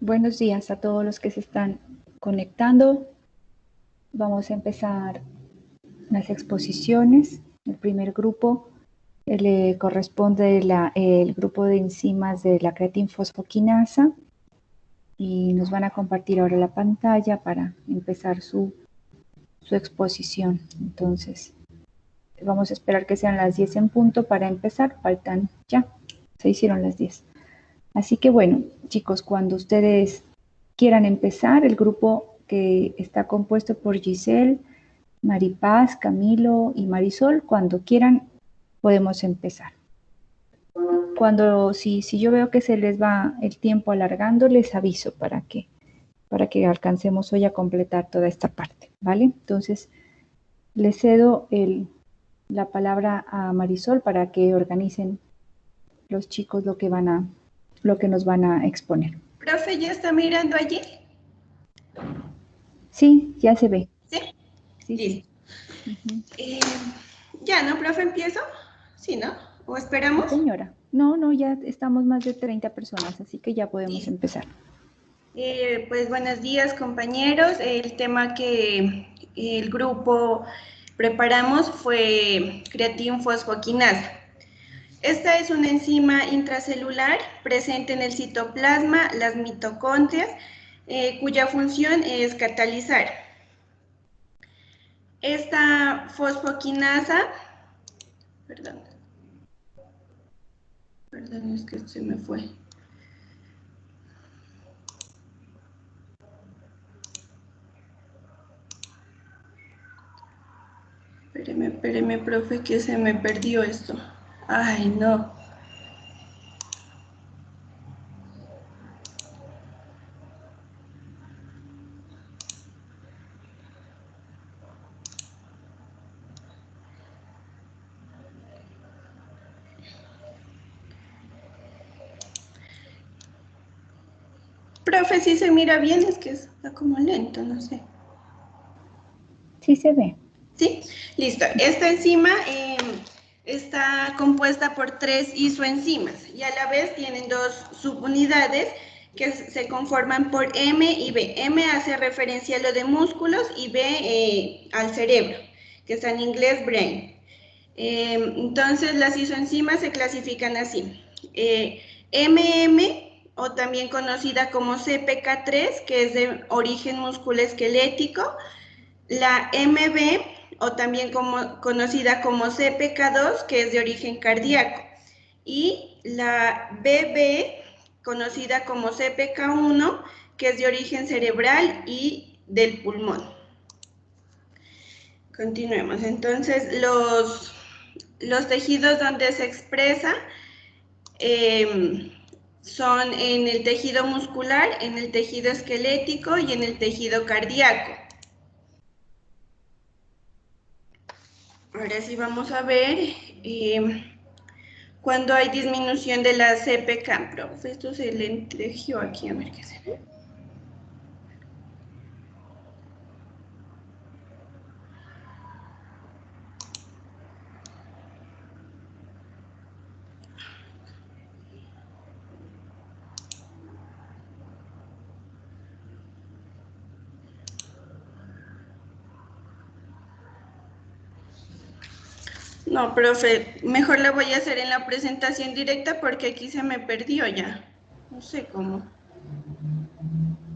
Buenos días a todos los que se están conectando. Vamos a empezar las exposiciones. El primer grupo le corresponde el grupo de enzimas de la creatinfosfoquinasa y nos van a compartir ahora la pantalla para empezar su exposición. Entonces, vamos a esperar que sean las 10 en punto para empezar. Faltan ya, se hicieron las 10. Así que bueno, chicos, cuando ustedes quieran empezar, el grupo que está compuesto por Giselle, Maripaz, Camilo y Marisol, cuando quieran podemos empezar. Si yo veo que se les va el tiempo alargando, les aviso para que alcancemos hoy a completar toda esta parte, ¿vale? Entonces, le cedo la palabra a Marisol para que organicen los chicos lo que nos van a exponer. Profe, ¿ya está mirando allí? Sí, ya se ve. ¿Sí? Sí, listo. Sí. Ya, ¿no, profe? ¿Empiezo? Sí, ¿no? ¿O esperamos? Sí, señora. No, ya estamos más de 30 personas, así que ya podemos empezar. Pues buenos días, compañeros. El tema que el grupo preparamos fue creatinfosfoquinasa. Esta es una enzima intracelular presente en el citoplasma, las mitocondrias, cuya función es catalizar. Esta fosfoquinasa, perdón, es que se me fue. Espéreme, profe, que se me perdió esto. Ay, no. Profe, si se mira bien, es que está como lento, no sé. Sí se ve. ¿Sí? Listo. Esta enzima está compuesta por 3 isoenzimas y a la vez tienen 2 subunidades que se conforman por M y B. M hace referencia a lo de músculos y B al cerebro, que está en inglés brain. Entonces, las isoenzimas se clasifican así. MM, o también conocida como CPK3, que es de origen musculoesquelético. La MB, o también conocida como CPK2, que es de origen cardíaco. Y la BB, conocida como CPK1, que es de origen cerebral y del pulmón. Continuemos. Entonces, los tejidos donde se expresa son en el tejido muscular, en el tejido esquelético y en el tejido cardíaco. Ahora sí vamos a ver cuando hay disminución de la CPK. Profe, esto se le entregió aquí, a ver qué se ve. No, profe, mejor la voy a hacer en la presentación directa porque aquí se me perdió ya. No sé cómo.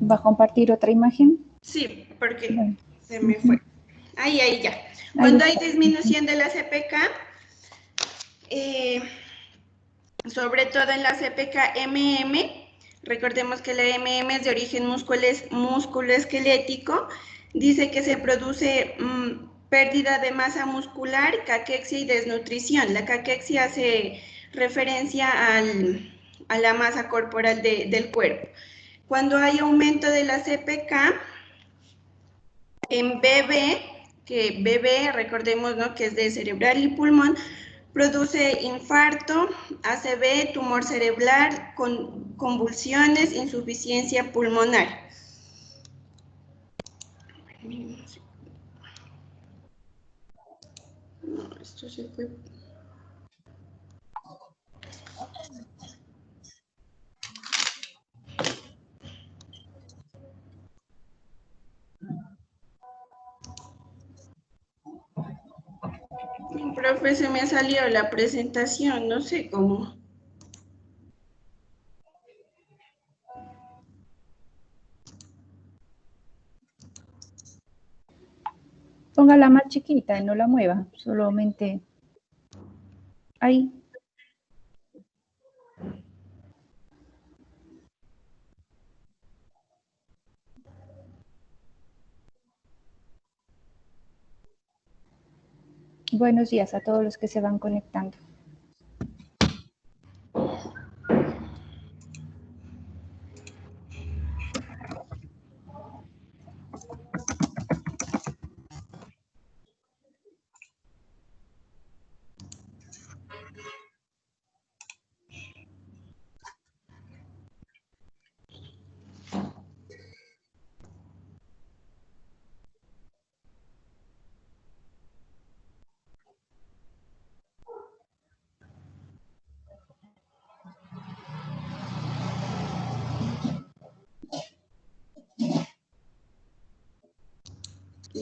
¿Va a compartir otra imagen? Sí, porque Bueno. se me fue. Ahí ya. Cuando hay disminución de la CPK, sobre todo en la CPK-MM, recordemos que la MM es de origen musculoesquelético, dice que se produce pérdida de masa muscular, caquexia y desnutrición. La caquexia hace referencia a la masa corporal del cuerpo. Cuando hay aumento de la CPK, en BB, que BB, recordemos, ¿no?, que es de cerebral y pulmón, produce infarto, ACV, tumor cerebral, convulsiones, insuficiencia pulmonar. No, esto se fue. Profe, se me salió la presentación, no sé cómo. Póngala más chiquita y no la mueva, solamente ahí. Buenos días a todos los que se van conectando.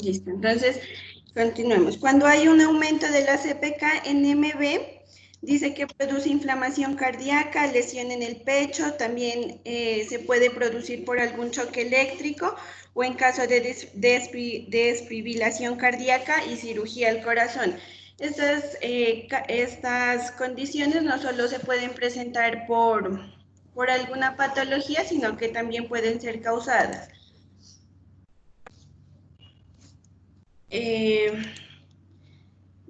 Listo, entonces continuemos. Cuando hay un aumento de la CPK en MB, dice que produce inflamación cardíaca, lesión en el pecho, también se puede producir por algún choque eléctrico o en caso de desfibrilación cardíaca y cirugía al corazón. Estas condiciones no solo se pueden presentar por alguna patología, sino que también pueden ser causadas.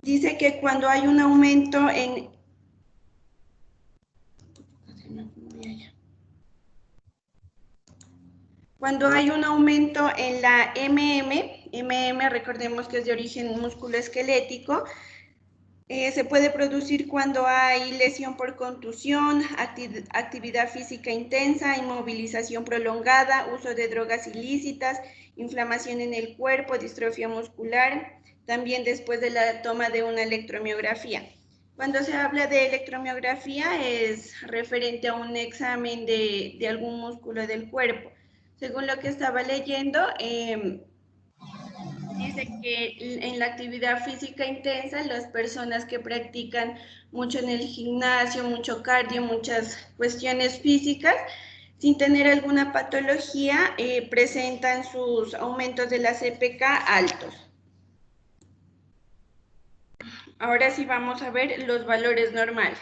Dice que cuando hay un aumento en... Cuando hay un aumento en la MM, recordemos que es de origen musculoesquelético, se puede producir cuando hay lesión por contusión, actividad física intensa, inmovilización prolongada, uso de drogas ilícitas, inflamación en el cuerpo, distrofia muscular, también después de la toma de una electromiografía. Cuando se habla de electromiografía es referente a un examen de algún músculo del cuerpo. Según lo que estaba leyendo, dice que en la actividad física intensa, las personas que practican mucho en el gimnasio, mucho cardio, muchas cuestiones físicas, sin tener alguna patología, presentan sus aumentos de la CPK altos. Ahora sí vamos a ver los valores normales.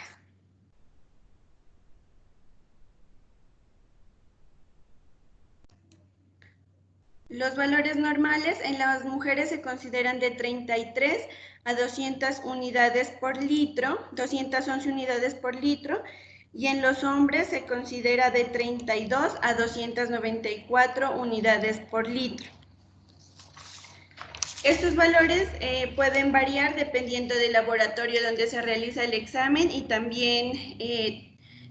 Los valores normales en las mujeres se consideran de 33 a 200 unidades por litro, 211 unidades por litro, y en los hombres se considera de 32 a 294 unidades por litro. Estos valores pueden variar dependiendo del laboratorio donde se realiza el examen y también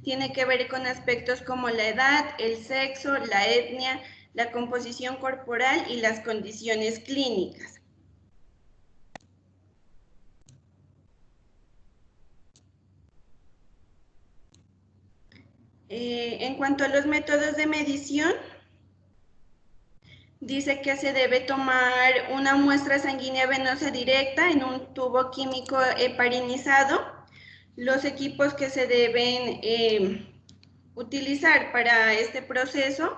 tiene que ver con aspectos como la edad, el sexo, la etnia, la composición corporal y las condiciones clínicas. En cuanto a los métodos de medición, dice que se debe tomar una muestra sanguínea venosa directa en un tubo químico heparinizado. Los equipos que se deben utilizar para este proceso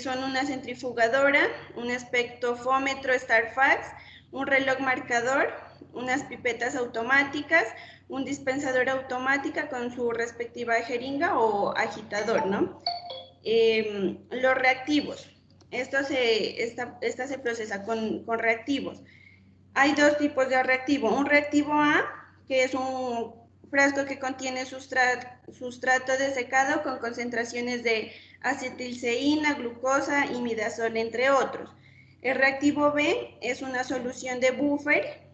son una centrifugadora, un espectrofómetro Starfax, un reloj marcador, unas pipetas automáticas, un dispensador automática con su respectiva jeringa o agitador, ¿no? Los reactivos. Esta se procesa con reactivos. Hay dos tipos de reactivo. Un reactivo A, que es un frasco que contiene sustrato desecado con concentraciones de acetilceína, glucosa, imidazol, entre otros. El reactivo B es una solución de buffer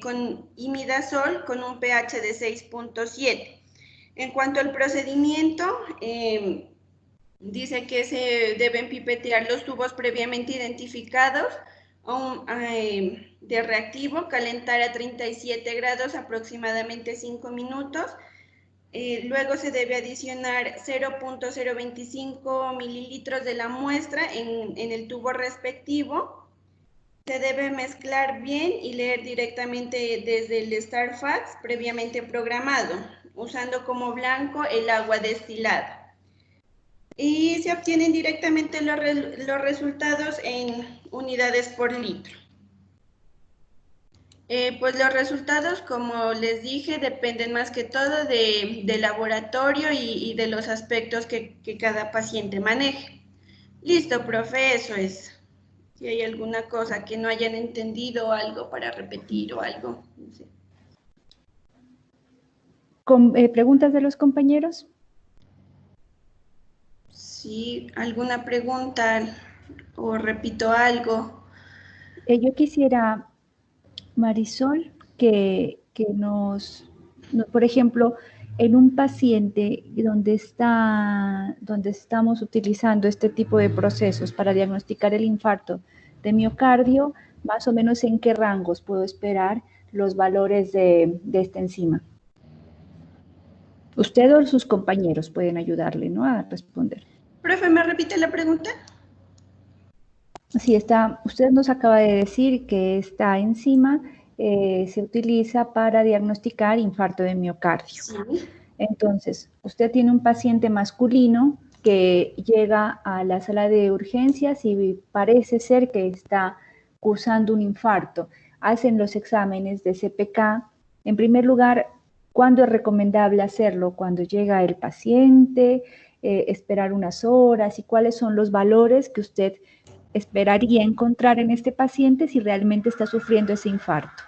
con imidazol con un pH de 6.7. En cuanto al procedimiento, dice que se deben pipetear los tubos previamente identificados de reactivo, calentar a 37 grados aproximadamente 5 minutos. Luego se debe adicionar 0.025 mililitros de la muestra en el tubo respectivo. Se debe mezclar bien y leer directamente desde el StarFax previamente programado, usando como blanco el agua destilada. Y se obtienen directamente los resultados en unidades por litro. Pues los resultados, como les dije, dependen más que todo del laboratorio y de los aspectos que cada paciente maneje. Listo, profe, eso es. Si hay alguna cosa que no hayan entendido, algo para repetir o algo. No sé. ¿Preguntas de los compañeros? Sí, alguna pregunta o repito algo. Yo quisiera, Marisol, que por ejemplo, en un paciente donde estamos utilizando este tipo de procesos para diagnosticar el infarto de miocardio, más o menos en qué rangos puedo esperar los valores de esta enzima. Usted o sus compañeros pueden ayudarle, ¿no?, a responder. Profe, ¿me repite la pregunta? Sí, usted nos acaba de decir que esta enzima se utiliza para diagnosticar infarto de miocardio. Sí. Entonces, usted tiene un paciente masculino que llega a la sala de urgencias y parece ser que está cursando un infarto. Hacen los exámenes de CPK. En primer lugar, ¿cuándo es recomendable hacerlo? ¿Cuando llega el paciente? ¿Esperar unas horas? ¿Y cuáles son los valores que usted esperaría encontrar en este paciente si realmente está sufriendo ese infarto?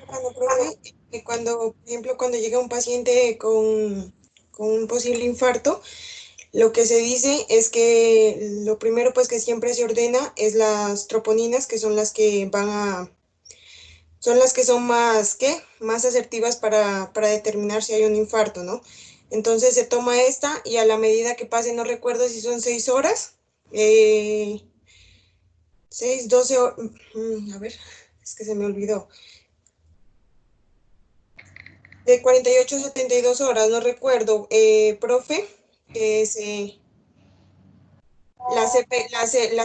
Cuando, profe, por ejemplo, cuando llega un paciente con un posible infarto, lo que se dice es que lo primero pues que siempre se ordena es las troponinas, que son las que son las que son más asertivas para determinar si hay un infarto, ¿no? Entonces se toma esta y a la medida que pase, no recuerdo si son 6 horas, 6, 12 horas, a ver, es que se me olvidó. De 48 a 72 horas, no recuerdo, profe, que la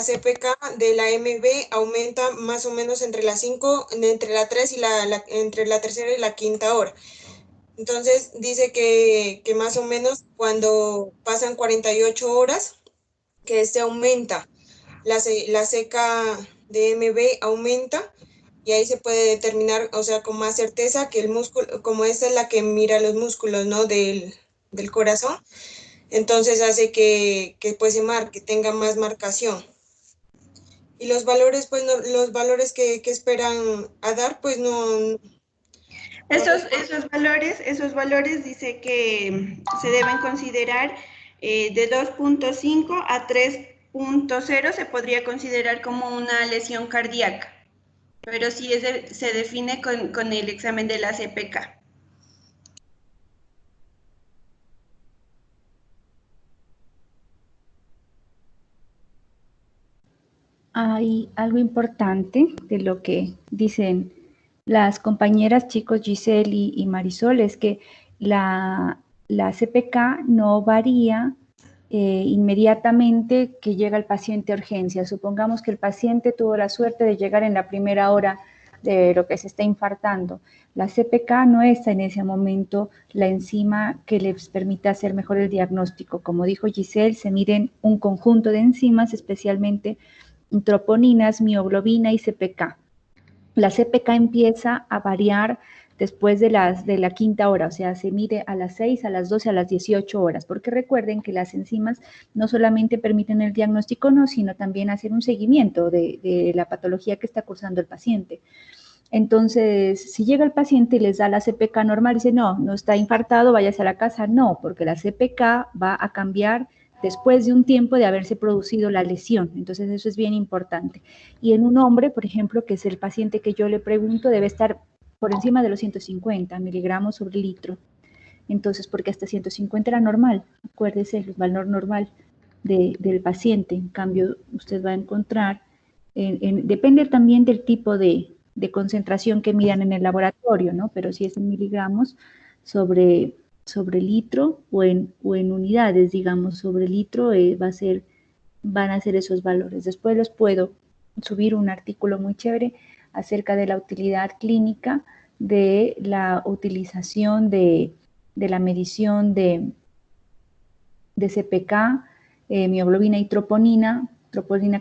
CPK de la MB aumenta más o menos entre las 5, entre la 3 y entre la tercera y la quinta hora. Entonces dice que más o menos cuando pasan 48 horas, que aumenta, la CK de MB aumenta, y ahí se puede determinar, o sea, con más certeza que el músculo, como esta es la que mira los músculos, ¿no?, del corazón, entonces hace que pues que tenga más marcación. Y los valores, pues no, los valores que esperan a dar, pues no. Esos valores dice que se deben considerar de 2.5 a 3.0, se podría considerar como una lesión cardíaca, pero sí se define con el examen de la CPK. Hay algo importante de lo que dicen las compañeras, chicos, Giselle y Marisol, es que la CPK no varía inmediatamente que llega el paciente a urgencia. Supongamos que el paciente tuvo la suerte de llegar en la primera hora de lo que se está infartando. La CPK no es en ese momento la enzima que les permita hacer mejor el diagnóstico. Como dijo Giselle, se miden un conjunto de enzimas, especialmente troponinas, mioglobina y CPK. La CPK empieza a variar después de la quinta hora, o sea, se mide a las 6, a las 12, a las 18 horas, porque recuerden que las enzimas no solamente permiten el diagnóstico, no, sino también hacer un seguimiento de la patología que está cursando el paciente. Entonces, si llega el paciente y les da la CPK normal, dice, no está infartado, váyase a la casa. No, porque la CPK va a cambiar después de un tiempo de haberse producido la lesión. Entonces, eso es bien importante. Y en un hombre, por ejemplo, que es el paciente que yo le pregunto, debe estar por encima de los 150 miligramos sobre litro. Entonces, porque hasta 150 era normal, acuérdese, el valor normal del paciente. En cambio, usted va a encontrar, depende también del tipo de concentración que midan en el laboratorio, ¿no? Pero si es en miligramos sobre litro o en unidades, digamos, sobre litro, van a ser esos valores. Después les puedo subir un artículo muy chévere acerca de la utilidad clínica de la utilización de la medición de CPK, mioglobina y troponina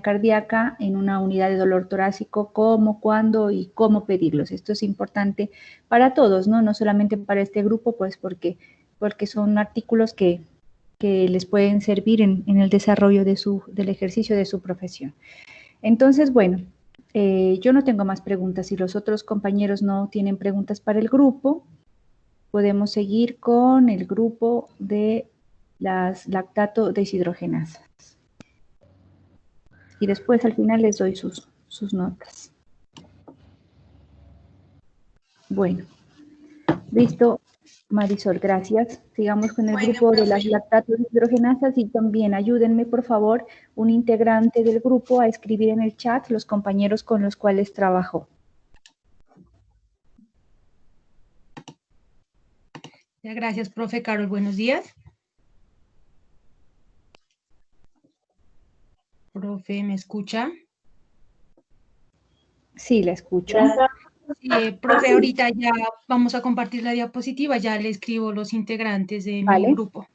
cardíaca en una unidad de dolor torácico, cómo, cuándo y cómo pedirlos. Esto es importante para todos, ¿no? No solamente para este grupo, pues porque son artículos que les pueden servir en el desarrollo del ejercicio de su profesión. Entonces, bueno, yo no tengo más preguntas. Si los otros compañeros no tienen preguntas para el grupo, podemos seguir con el grupo de las lactato deshidrogenasas. Y después al final les doy sus notas. Bueno, listo, Marisol, gracias. Sigamos con el grupo de las lactato deshidrogenasas y también ayúdenme, por favor, un integrante del grupo a escribir en el chat los compañeros con los cuales trabajó. Gracias, profe Carol. Buenos días. Profe, ¿me escucha? Sí, la escucho. Profe, ahorita ya vamos a compartir la diapositiva, ya le escribo los integrantes de Vale. mi grupo.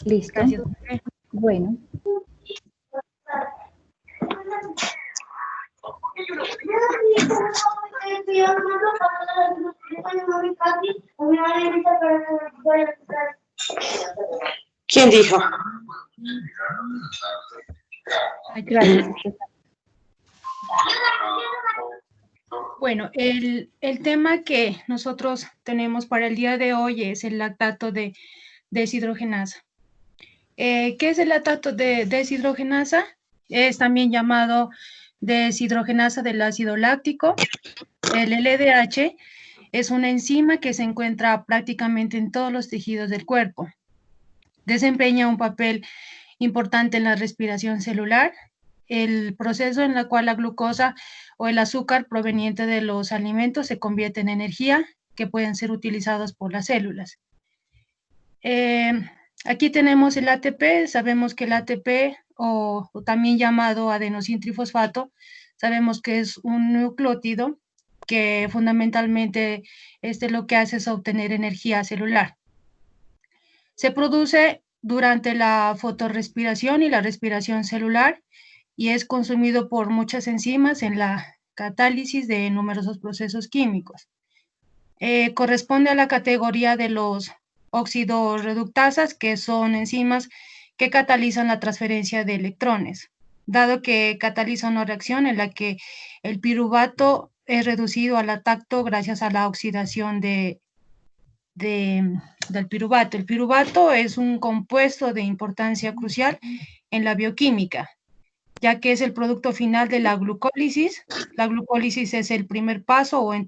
Listo. Gracias, profe. Bueno. ¿Quién dijo? Gracias. Bueno, el tema que nosotros tenemos para el día de hoy es el lactato de deshidrogenasa. ¿Qué es el lactato de deshidrogenasa? Es también llamado deshidrogenasa del ácido láctico. El LDH es una enzima que se encuentra prácticamente en todos los tejidos del cuerpo. Desempeña un papel importante en la respiración celular, el proceso en el cual la glucosa o el azúcar proveniente de los alimentos se convierte en energía que pueden ser utilizados por las células. Aquí tenemos el ATP. Sabemos que el ATP, o también llamado adenosintrifosfato, sabemos que es un nucleótido que fundamentalmente lo que hace es obtener energía celular. Se produce durante la fotorrespiración y la respiración celular y es consumido por muchas enzimas en la catálisis de numerosos procesos químicos. Corresponde a la categoría de los oxidorreductasas, que son enzimas que catalizan la transferencia de electrones, dado que cataliza una reacción en la que el piruvato es reducido al lactato gracias a la oxidación del piruvato. El piruvato es un compuesto de importancia crucial en la bioquímica, ya que es el producto final de la glucólisis. La glucólisis es el primer paso en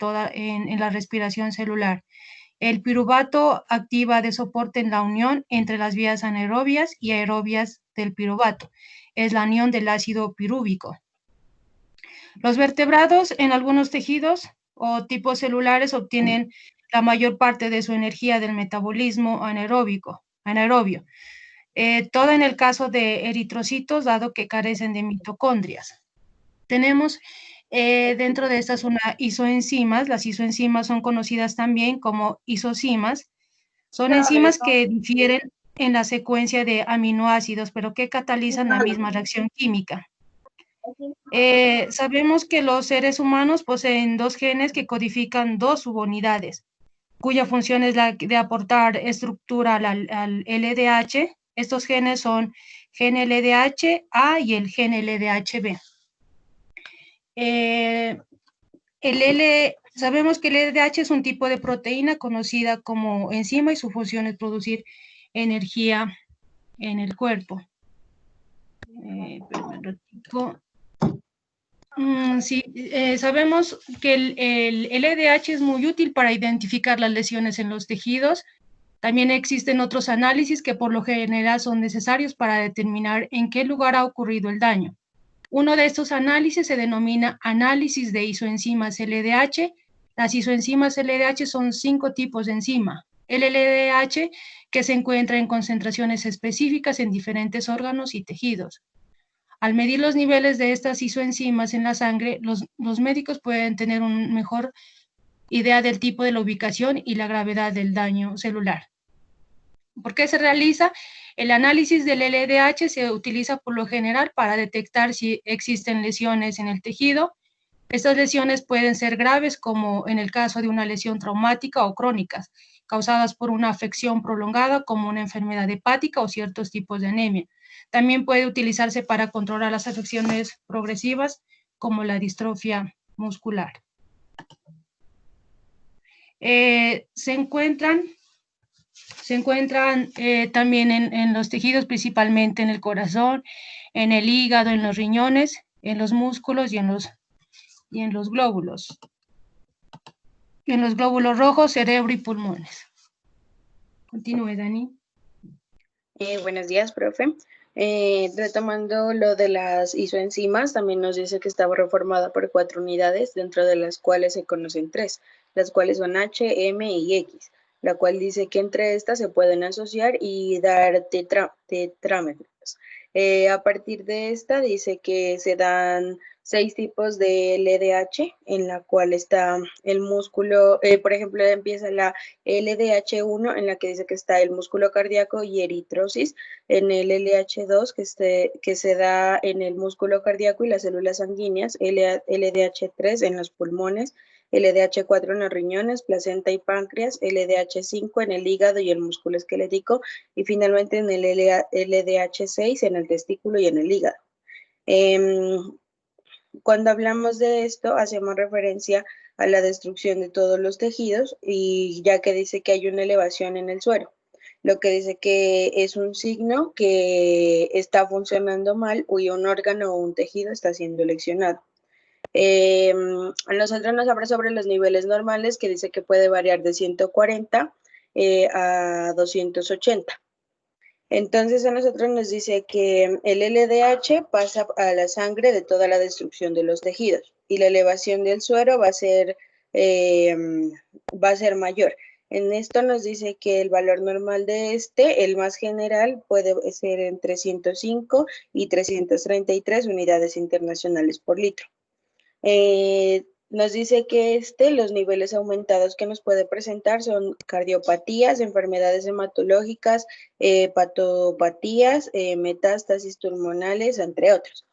la respiración celular. El piruvato activa de soporte en la unión entre las vías anaerobias y aerobias del piruvato. Es la unión del ácido pirúvico. Los vertebrados en algunos tejidos o tipos celulares obtienen la mayor parte de su energía del metabolismo anaerobio. Todo en el caso de eritrocitos, dado que carecen de mitocondrias. Tenemos dentro de estas isoenzimas. Las isoenzimas son conocidas también como isocimas. Son enzimas que difieren en la secuencia de aminoácidos, pero que catalizan la misma reacción química. Sabemos que los seres humanos poseen dos genes que codifican dos subunidades, cuya función es la de aportar estructura al LDH. Estos genes son gen LDH-A y el gen LDH-B. Sabemos que el LDH es un tipo de proteína conocida como enzima y su función es producir energía en el cuerpo. Sabemos que el LDH es muy útil para identificar las lesiones en los tejidos. También existen otros análisis que por lo general son necesarios para determinar en qué lugar ha ocurrido el daño. Uno de estos análisis se denomina análisis de isoenzimas LDH. Las isoenzimas LDH son 5 tipos de enzima. El LDH que se encuentra en concentraciones específicas en diferentes órganos y tejidos. Al medir los niveles de estas isoenzimas en la sangre, los médicos pueden tener una mejor idea del tipo de la ubicación y la gravedad del daño celular. ¿Por qué se realiza? El análisis del LDH se utiliza por lo general para detectar si existen lesiones en el tejido. Estas lesiones pueden ser graves, como en el caso de una lesión traumática, o crónicas, causadas por una afección prolongada, como una enfermedad hepática o ciertos tipos de anemia. También puede utilizarse para controlar las afecciones progresivas, como la distrofia muscular. Se encuentran también en los tejidos, principalmente en el corazón, en el hígado, en los riñones, en los músculos y en los glóbulos. En los glóbulos rojos, cerebro y pulmones. Continúe, Dani. Buenos días, profe. Retomando lo de las isoenzimas, también nos dice que estaba reformada por 4 unidades, dentro de las cuales se conocen 3, las cuales son H, M y X, la cual dice que entre estas se pueden asociar y dar tetrámeros. A partir de esta dice que se dan 6 tipos de LDH, en la cual está el músculo, por ejemplo, empieza la LDH1, en la que dice que está el músculo cardíaco y eritrosis, en el LDH2, que se da en el músculo cardíaco y las células sanguíneas, LDH3 en los pulmones, LDH4 en los riñones, placenta y páncreas, LDH5 en el hígado y el músculo esquelético, y finalmente en el LDH6 en el testículo y en el hígado. Cuando hablamos de esto, hacemos referencia a la destrucción de todos los tejidos, y ya que dice que hay una elevación en el suero, lo que dice que es un signo que está funcionando mal, o un órgano o un tejido está siendo lesionado. A nosotros nos habla sobre los niveles normales, que dice que puede variar de 140 a 280. Entonces a nosotros nos dice que el LDH pasa a la sangre de toda la destrucción de los tejidos, y la elevación del suero va a ser mayor. En esto nos dice que el valor normal de el más general, puede ser entre 105 y 333 unidades internacionales por litro. Nos dice que los niveles aumentados que nos puede presentar son cardiopatías, enfermedades hematológicas, patopatías, metástasis pulmonales, entre otros.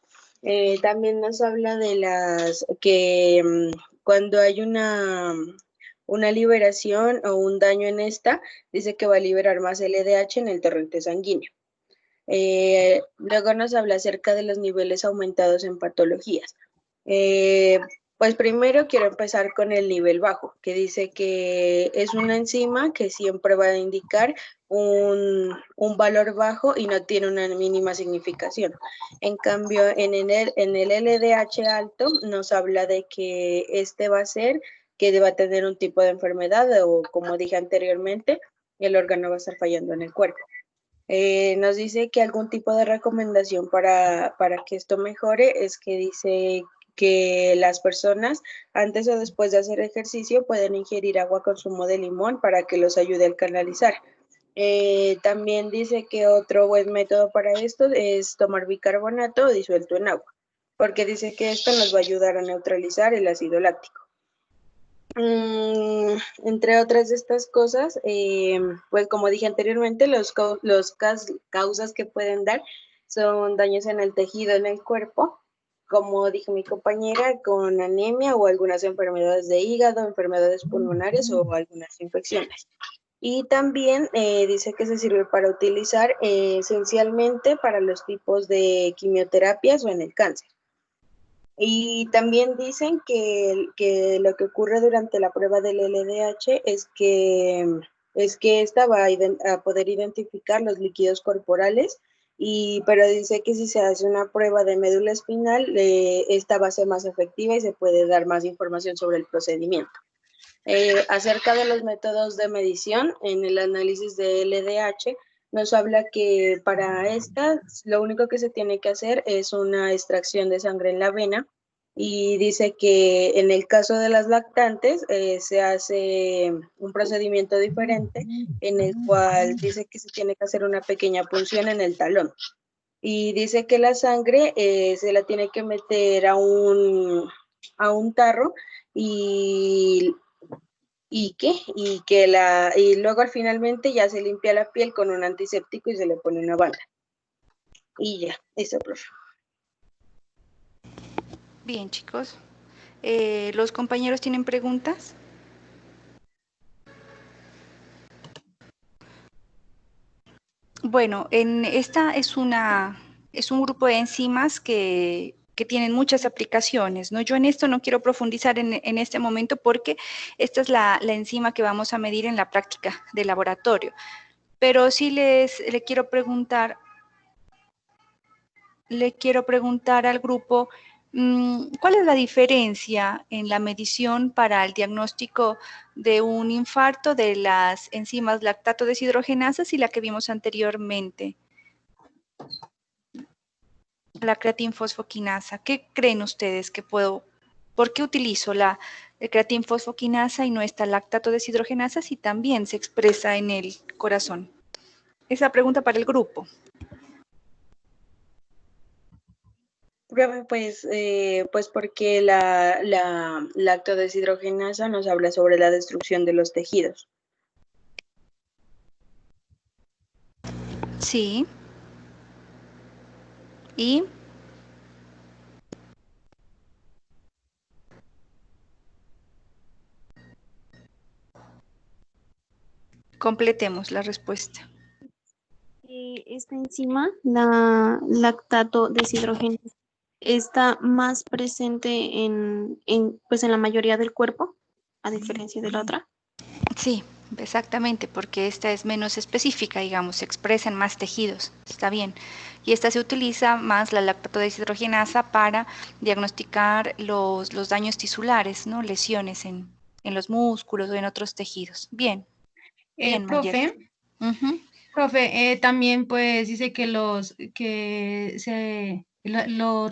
También nos habla de cuando hay una liberación o un daño en dice que va a liberar más LDH en el torrente sanguíneo. Luego nos habla acerca de los niveles aumentados en patologías. Pues primero quiero empezar con el nivel bajo, que dice que es una enzima que siempre va a indicar un valor bajo y no tiene una mínima significación. En cambio, en el LDH alto nos habla de que va a ser que va a tener un tipo de enfermedad, o como dije anteriormente, el órgano va a estar fallando en el cuerpo. Nos dice que algún tipo de recomendación para que esto mejore es que dice que las personas antes o después de hacer ejercicio pueden ingerir agua con zumo de limón para que los ayude a alcalizar. También dice que otro buen método para esto es tomar bicarbonato disuelto en agua, porque dice que esto nos va a ayudar a neutralizar el ácido láctico. Entre otras de estas cosas, pues como dije anteriormente, los causas que pueden dar son daños en el tejido, en el cuerpo, como dijo mi compañera, con anemia o algunas enfermedades de hígado, enfermedades pulmonares o algunas infecciones. Y también dice que se sirve para utilizar esencialmente para los tipos de quimioterapias o en el cáncer. Y también dicen que lo que ocurre durante la prueba del LDH es que esta va a poder identificar los líquidos corporales, pero dice que si se hace una prueba de médula espinal, esta va a ser más efectiva y se puede dar más información sobre el procedimiento. Acerca de los métodos de medición, en el análisis de LDH nos habla que para esta lo único que se tiene que hacer es una extracción de sangre en la vena y dice que en el caso de las lactantes se hace un procedimiento diferente en el cual dice que se tiene que hacer una pequeña punción en el talón y dice que la sangre se la tiene que meter a un tarro y y luego finalmente ya se limpia la piel con un antiséptico y se le pone una banda. Y ya, eso, profe. Bien, chicos. ¿Los compañeros tienen preguntas? Bueno, esta es un grupo de enzimas que tienen muchas aplicaciones, ¿no? Yo en esto no quiero profundizar en este momento porque esta es la enzima que vamos a medir en la práctica de laboratorio. Pero sí le quiero preguntar al grupo, ¿cuál es la diferencia en la medición para el diagnóstico de un infarto de las enzimas lactato deshidrogenasas y la que vimos anteriormente? La creatinfosfoquinasa. ¿Qué creen ustedes que por qué utilizo la creatinfosfoquinasa y no esta lactato deshidrogenasa si también se expresa en el corazón? Esa pregunta para el grupo. Pues porque la lactodeshidrogenasa nos habla sobre la destrucción de los tejidos. Sí. ¿Y? Completemos la respuesta. Esta enzima, la lactato deshidrogenasa, está más presente pues en la mayoría del cuerpo, a diferencia de la otra. Sí, exactamente, porque esta es menos específica, digamos, se expresa en más tejidos, está bien. Y esta se utiliza más la lactato deshidrogenasa para diagnosticar los daños tisulares, ¿no? Lesiones en los músculos o en otros tejidos. Bien. Bien, Profe, Profe, también pues dice que los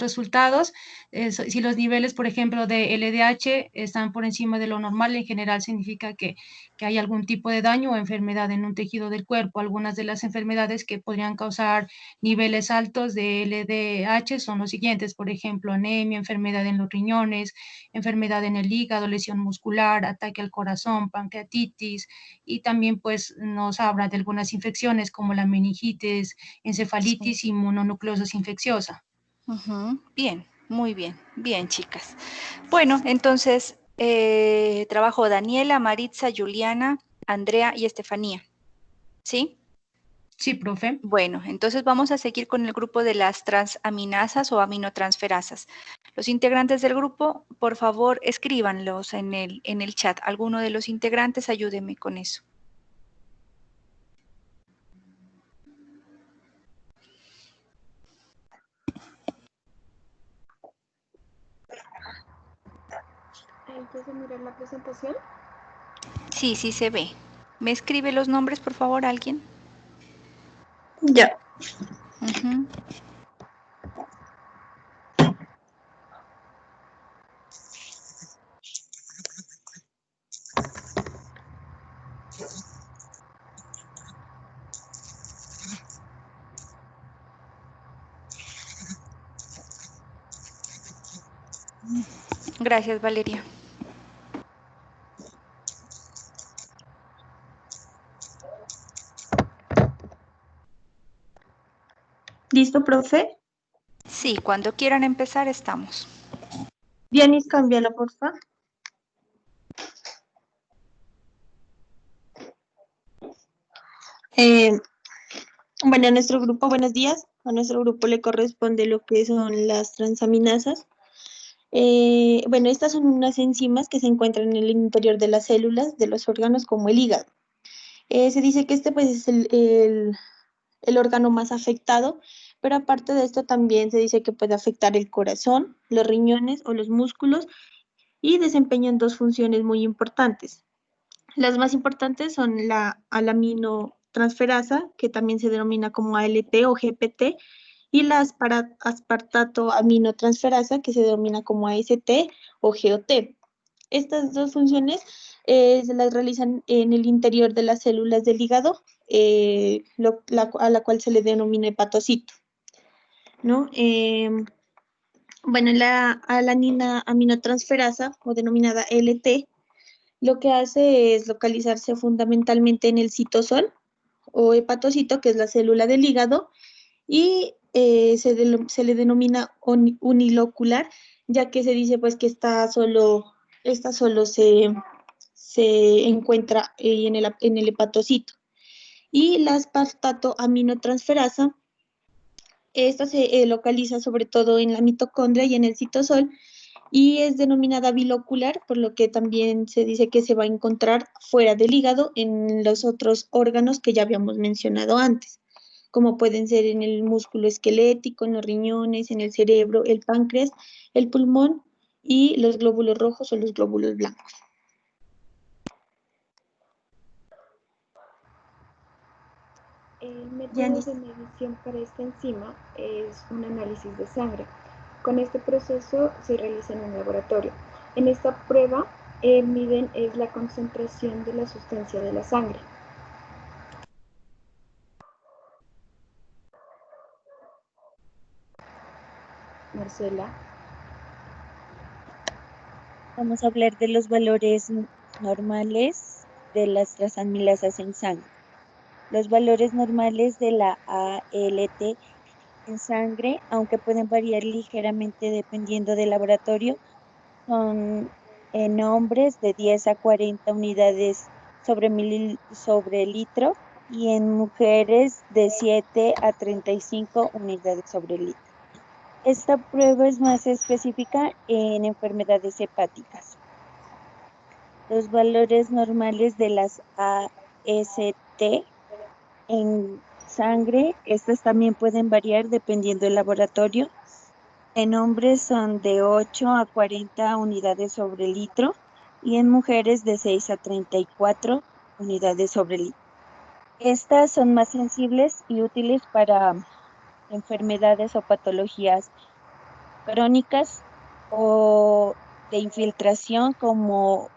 resultados, si los niveles, por ejemplo, de LDH están por encima de lo normal, en general significa que hay algún tipo de daño o enfermedad en un tejido del cuerpo. Algunas de las enfermedades que podrían causar niveles altos de LDH son los siguientes, por ejemplo, anemia, enfermedad en los riñones, enfermedad en el hígado, lesión muscular, ataque al corazón, pancreatitis, y también pues nos habla de algunas infecciones como la meningitis, encefalitis y mononucleosis infecciosa. Bien, muy bien, bien, chicas. Bueno, entonces trabajo Daniela, Maritza, Juliana, Andrea y Estefanía. ¿Sí? Sí, profe. Bueno, entonces vamos a seguir con el grupo de las transaminasas o aminotransferasas. Los integrantes del grupo, por favor, escríbanlos en el chat. Alguno de los integrantes, ayúdeme con eso. ¿Empieza a mirar la presentación? Sí, sí se ve. ¿Me escribe los nombres, por favor, alguien? Ya. Gracias, Valeria. ¿Listo, profe? Sí, cuando quieran empezar estamos. Dianis, cámbialo, por favor. Bueno, a nuestro grupo, buenos días. A nuestro grupo le corresponde lo que son las transaminasas. Bueno, estas son unas enzimas que se encuentran en el interior de las células de los órganos como el hígado. Se dice que este pues es el órgano más afectado, pero aparte de esto también se dice que puede afectar el corazón, los riñones o los músculos y desempeñan dos funciones muy importantes. Las más importantes son la aminotransferasa, que también se denomina como ALT o GPT, y la aspartato aminotransferasa, que se denomina como AST o GOT. Estas dos funciones se las realizan en el interior de las células del hígado, a la cual se le denomina hepatocito, ¿no? Bueno, la alanina aminotransferasa, o denominada LT, lo que hace es localizarse fundamentalmente en el citosol o hepatocito, que es la célula del hígado, y se le denomina unilocular, ya que se dice pues que esta solo se encuentra en el hepatocito. Y la aspartato aminotransferasa, esta se localiza sobre todo en la mitocondria y en el citosol, y es denominada bilocular, por lo que también se dice que se va a encontrar fuera del hígado en los otros órganos que ya habíamos mencionado antes, como pueden ser en el músculo esquelético, en los riñones, en el cerebro, el páncreas, el pulmón y los glóbulos rojos o los glóbulos blancos. El método de medición para esta enzima es un análisis de sangre. Con este proceso se realiza en un laboratorio. En esta prueba miden la concentración de la sustancia de la sangre. Marcela. Vamos a hablar de los valores normales de las transaminasas en sangre. Los valores normales de la ALT en sangre, aunque pueden variar ligeramente dependiendo del laboratorio, son en hombres de 10 a 40 unidades sobre litro y en mujeres de 7 a 35 unidades sobre litro. Esta prueba es más específica en enfermedades hepáticas. Los valores normales de las AST en sangre, estas también pueden variar dependiendo del laboratorio. En hombres son de 8 a 40 unidades sobre litro y en mujeres de 6 a 34 unidades sobre litro. Estas son más sensibles y útiles para enfermedades o patologías crónicas o de infiltración, como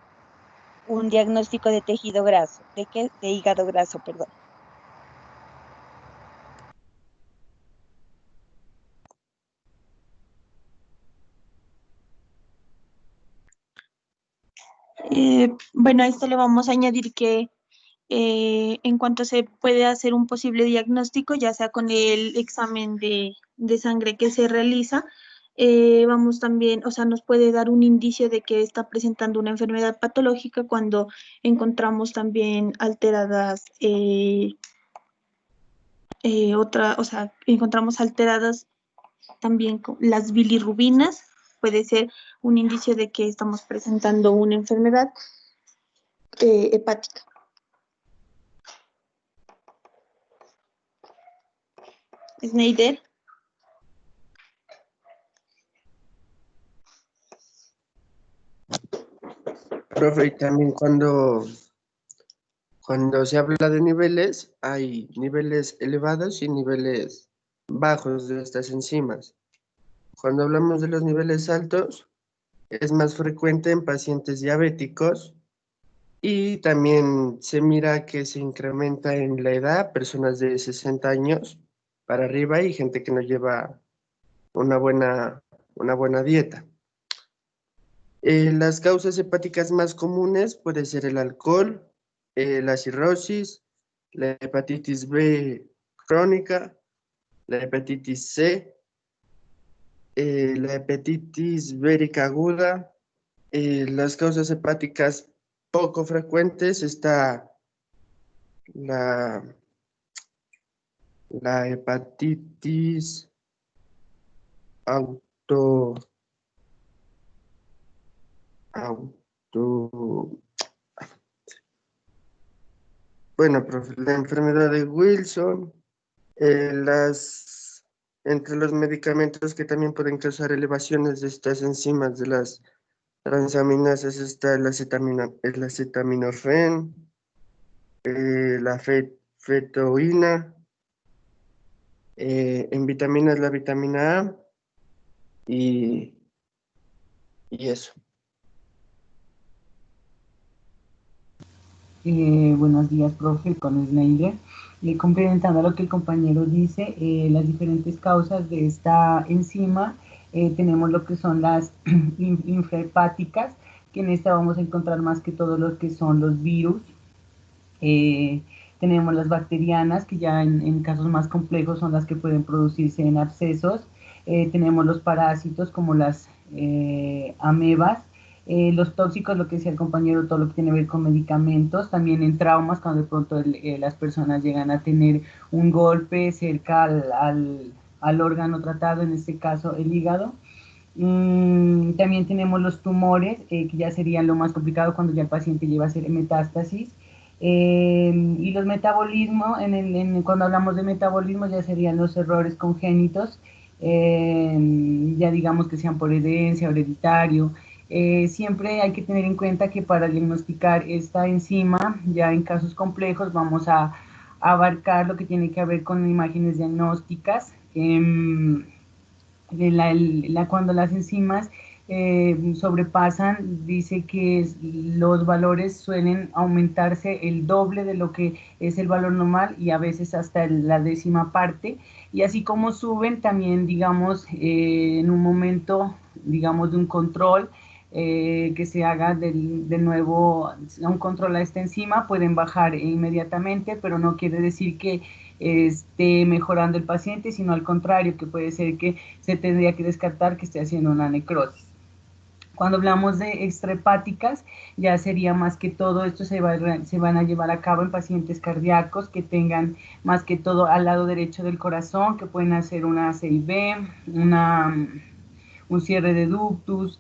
un diagnóstico de tejido graso, de hígado graso, perdón. Bueno, a esto le vamos a añadir que en cuanto se puede hacer un posible diagnóstico, ya sea con el examen de sangre que se realiza, vamos también, o sea, nos puede dar un indicio de que está presentando una enfermedad patológica cuando encontramos también alteradas encontramos alteradas también las bilirrubinas. Puede ser un indicio de que estamos presentando una enfermedad hepática. Schneider. Profe, y también cuando se habla de niveles, hay niveles elevados y niveles bajos de estas enzimas. Cuando hablamos de los niveles altos, es más frecuente en pacientes diabéticos y también se mira que se incrementa en la edad, personas de 60 años para arriba y gente que no lleva una buena dieta. Las causas hepáticas más comunes puede ser el alcohol, la cirrosis, la hepatitis B crónica, la hepatitis C, la hepatitis vírica aguda. Las causas hepáticas poco frecuentes está la hepatitis bueno, profe, la enfermedad de Wilson, entre los medicamentos que también pueden causar elevaciones de estas enzimas de las transaminasas está el acetaminofén, la fetoína, en vitaminas la vitamina A y eso. Buenos días, profe, con Sneide. Complementando lo que el compañero dice, las diferentes causas de esta enzima, tenemos lo que son las infrahepáticas, que en esta vamos a encontrar más que todo lo que son los virus. Tenemos las bacterianas, que ya en casos más complejos son las que pueden producirse en abscesos. Tenemos los parásitos como las amebas. Los tóxicos, lo que decía el compañero, todo lo que tiene que ver con medicamentos, también en traumas, cuando de pronto las personas llegan a tener un golpe cerca al órgano tratado, en este caso el hígado. También tenemos los tumores, que ya serían lo más complicado cuando ya el paciente lleva a hacer metástasis. Y los metabolismos, cuando hablamos de metabolismo ya serían los errores congénitos, ya digamos que sean por herencia, hereditario. Siempre hay que tener en cuenta que para diagnosticar esta enzima, ya en casos complejos, vamos a abarcar lo que tiene que ver con imágenes diagnósticas. Cuando las enzimas sobrepasan, dice que los valores suelen aumentarse el doble de lo que es el valor normal y a veces hasta la décima parte, y así como suben también, digamos, en un momento, digamos, de un control, que se haga de nuevo un control a esta enzima, pueden bajar inmediatamente, pero no quiere decir que esté mejorando el paciente, sino al contrario, que puede ser que se tendría que descartar que esté haciendo una necrosis. Cuando hablamos de extrahepáticas, ya sería más que todo, esto se van a llevar a cabo en pacientes cardíacos que tengan más que todo al lado derecho del corazón, que pueden hacer una ACIB, un cierre de ductus,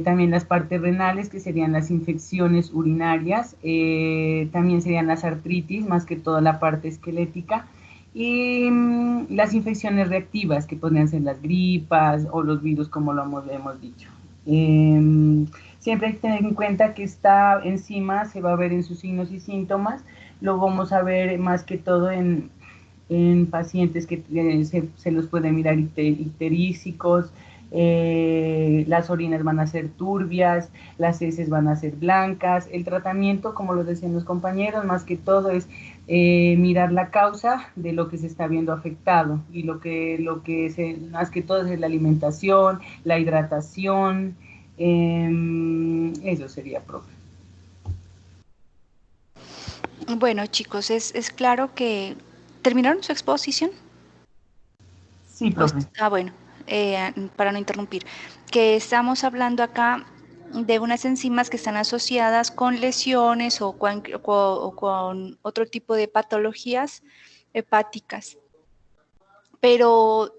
también las partes renales, que serían las infecciones urinarias, también serían las artritis, más que toda la parte esquelética, y las infecciones reactivas, que podrían ser las gripas o los virus, como lo hemos dicho. Siempre hay que tener en cuenta que esta enzima se va a ver en sus signos y síntomas, lo vamos a ver más que todo en pacientes que se los puede mirar icterísicos, las orinas van a ser turbias, las heces van a ser blancas. El tratamiento, como lo decían los compañeros, más que todo es mirar la causa de lo que se está viendo afectado, y más que todo es la alimentación, la hidratación, eso sería, profe. Bueno, chicos, es claro que... ¿Terminaron su exposición? Sí, profe. Bueno, para no interrumpir, que estamos hablando acá de unas enzimas que están asociadas con lesiones o con otro tipo de patologías hepáticas. Pero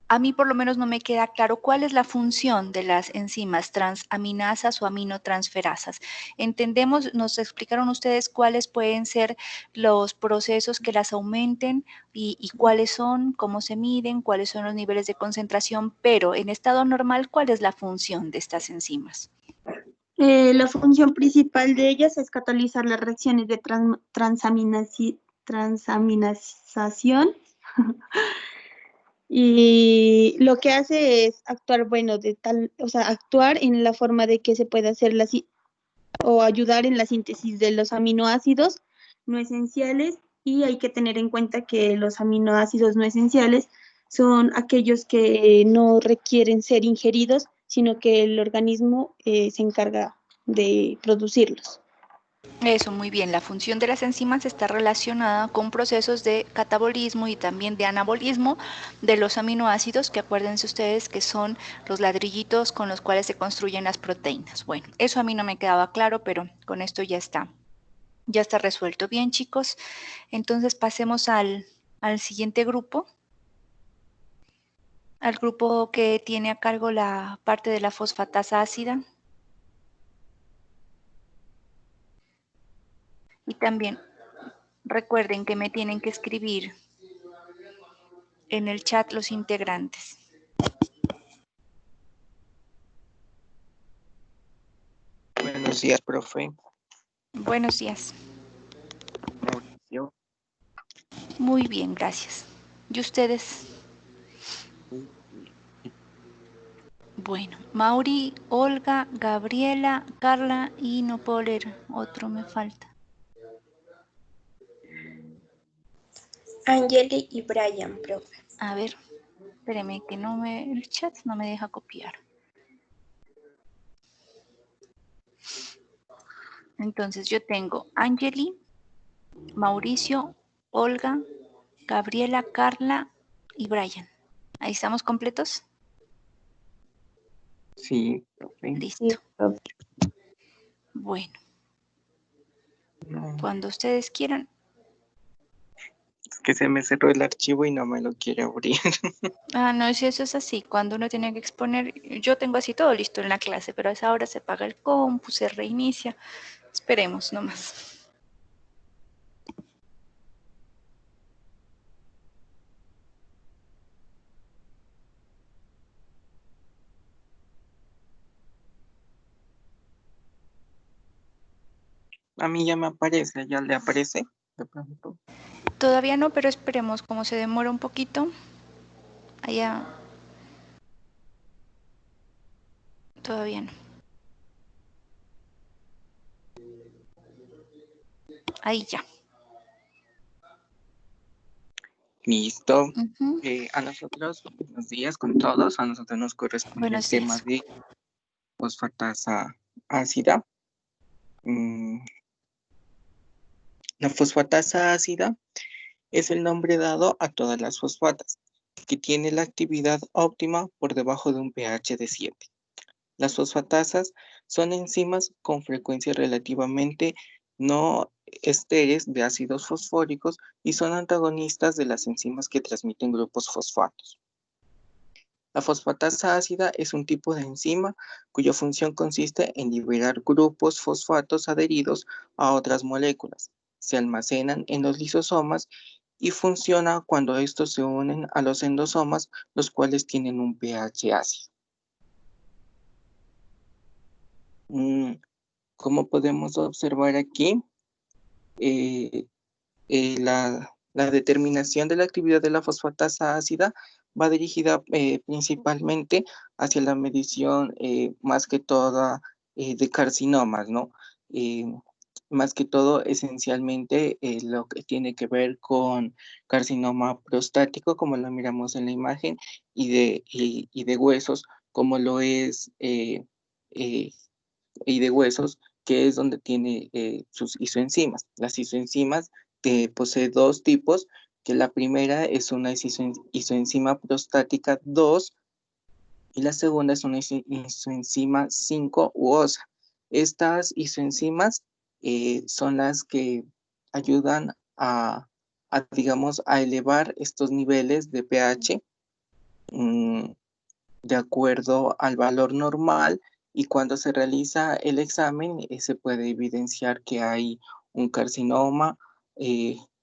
a mí por lo menos no me queda claro cuál es la función de las enzimas transaminasas o aminotransferasas. Entendemos, nos explicaron ustedes cuáles pueden ser los procesos que las aumenten y cuáles son, cómo se miden, cuáles son los niveles de concentración, pero en estado normal, ¿cuál es la función de estas enzimas? La función principal de ellas es catalizar las reacciones de transaminazación. Y lo que hace es actuar, bueno, actuar en la forma de que se puede hacer o ayudar en la síntesis de los aminoácidos no esenciales, y hay que tener en cuenta que los aminoácidos no esenciales son aquellos que no requieren ser ingeridos, sino que el organismo se encarga de producirlos. Eso, muy bien. La función de las enzimas está relacionada con procesos de catabolismo y también de anabolismo de los aminoácidos, que acuérdense ustedes que son los ladrillitos con los cuales se construyen las proteínas. Bueno, eso a mí no me quedaba claro, pero con esto ya está resuelto. Bien, chicos, entonces pasemos al siguiente grupo. Al grupo que tiene a cargo la parte de la fosfatasa ácida. Y también recuerden que me tienen que escribir en el chat los integrantes. Buenos días, profe. Buenos días. Mauricio. Muy bien, gracias. ¿Y ustedes? Bueno, Mauri, Olga, Gabriela, Carla y no puedo leer. Otro me falta. Angeli y Brian, profe. A ver, espéreme que el chat no me deja copiar. Entonces yo tengo Angeli, Mauricio, Olga, Gabriela, Carla y Brian. ¿Ahí estamos completos? Sí, profe. Listo. Bueno, No, cuando ustedes quieran. es que se me cerró el archivo y no me lo quiere abrir. Ah, no, si eso es así, cuando uno tiene que exponer, yo tengo así todo listo en la clase, pero a esa hora se apaga el compu, se reinicia. Esperemos nomás. A mí ya me aparece, ya le aparece de pronto. Todavía no, pero esperemos, como se demora un poquito. Allá. Todavía no. Ahí ya. Listo. Ujú. A nosotros, buenos días con todos. A nosotros nos corresponde el Buenos tema días. de fosfatasa ácida. La fosfatasa ácida es el nombre dado a todas las fosfatas, que tiene la actividad óptima por debajo de un pH de 7. Las fosfatasas son enzimas con frecuencia relativamente no estéreis de ácidos fosfóricos y son antagonistas de las enzimas que transmiten grupos fosfatos. La fosfatasa ácida es un tipo de enzima cuya función consiste en liberar grupos fosfatos adheridos a otras moléculas. Se almacenan en los lisosomas y funciona cuando estos se unen a los endosomas, los cuales tienen un pH ácido. Como podemos observar aquí, la determinación de la actividad de la fosfatasa ácida va dirigida principalmente hacia la medición más que todo de carcinomas, ¿no? Más que todo, esencialmente, lo que tiene que ver con carcinoma prostático, como lo miramos en la imagen, y de huesos, como lo es, y de huesos, que es donde tiene sus isoenzimas. Las isoenzimas posee dos tipos, que la primera es una isoenzima prostática 2 y la segunda es una isoenzima 5 uosa. Estas isoenzimas son las que ayudan digamos, a elevar estos niveles de pH de acuerdo al valor normal, y cuando se realiza el examen se puede evidenciar que hay un carcinoma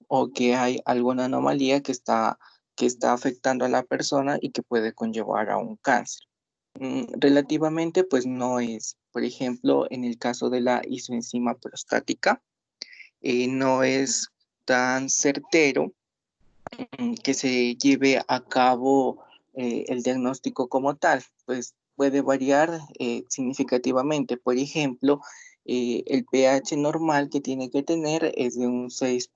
o que hay alguna anomalía que está afectando a la persona y que puede conllevar a un cáncer. Relativamente, pues no es, por ejemplo, en el caso de la isoenzima prostática, no es tan certero que se lleve a cabo el diagnóstico como tal, pues puede variar significativamente. Por ejemplo, el pH normal que tiene que tener es de un 6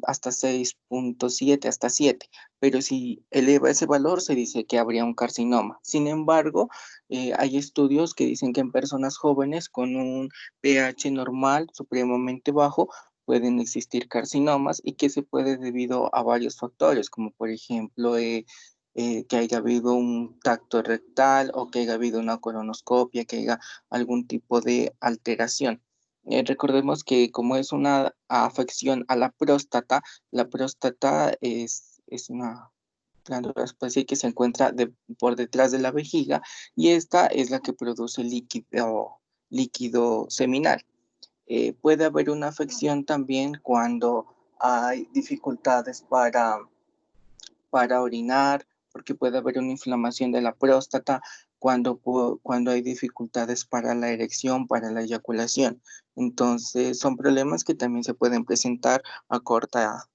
hasta 6.7, hasta 7, pero si eleva ese valor se dice que habría un carcinoma. Sin embargo, hay estudios que dicen que en personas jóvenes con un pH normal supremamente bajo pueden existir carcinomas y que se puede debido a varios factores, como por ejemplo que haya habido un tacto rectal o que haya habido una colonoscopia, que haya algún tipo de alteración. Recordemos que como es una afección a la próstata es una glándula espacial que se encuentra por detrás de la vejiga, y esta es la que produce líquido seminal. Puede haber una afección también cuando hay dificultades para orinar, porque puede haber una inflamación de la próstata, cuando hay dificultades para la erección, para la eyaculación. Entonces, son problemas que también se pueden presentar a corta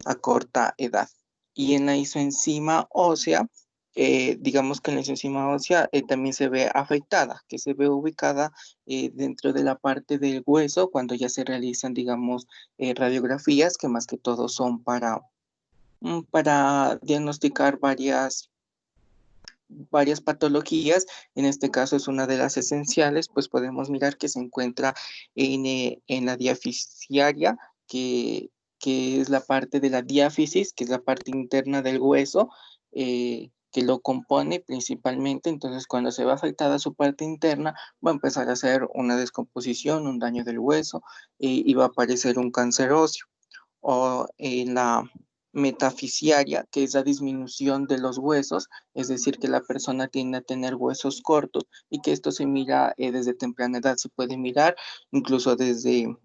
a corta edad. Y en la isoenzima ósea, digamos que en la isoenzima ósea también se ve afectada, que se ve ubicada dentro de la parte del hueso cuando ya se realizan, digamos, radiografías, que más que todo son para diagnosticar varias patologías. En este caso es una de las esenciales, pues podemos mirar que se encuentra en la diafisiaria, que es la parte de la diáfisis, que es la parte interna del hueso, que lo compone principalmente. Entonces, cuando se va afectada su parte interna, va a empezar a hacer una descomposición, un daño del hueso, y va a aparecer un cáncer óseo. O la metafisiaria, que es la disminución de los huesos, es decir, que la persona tiende a tener huesos cortos y que esto se mira desde temprana edad, se puede mirar incluso desde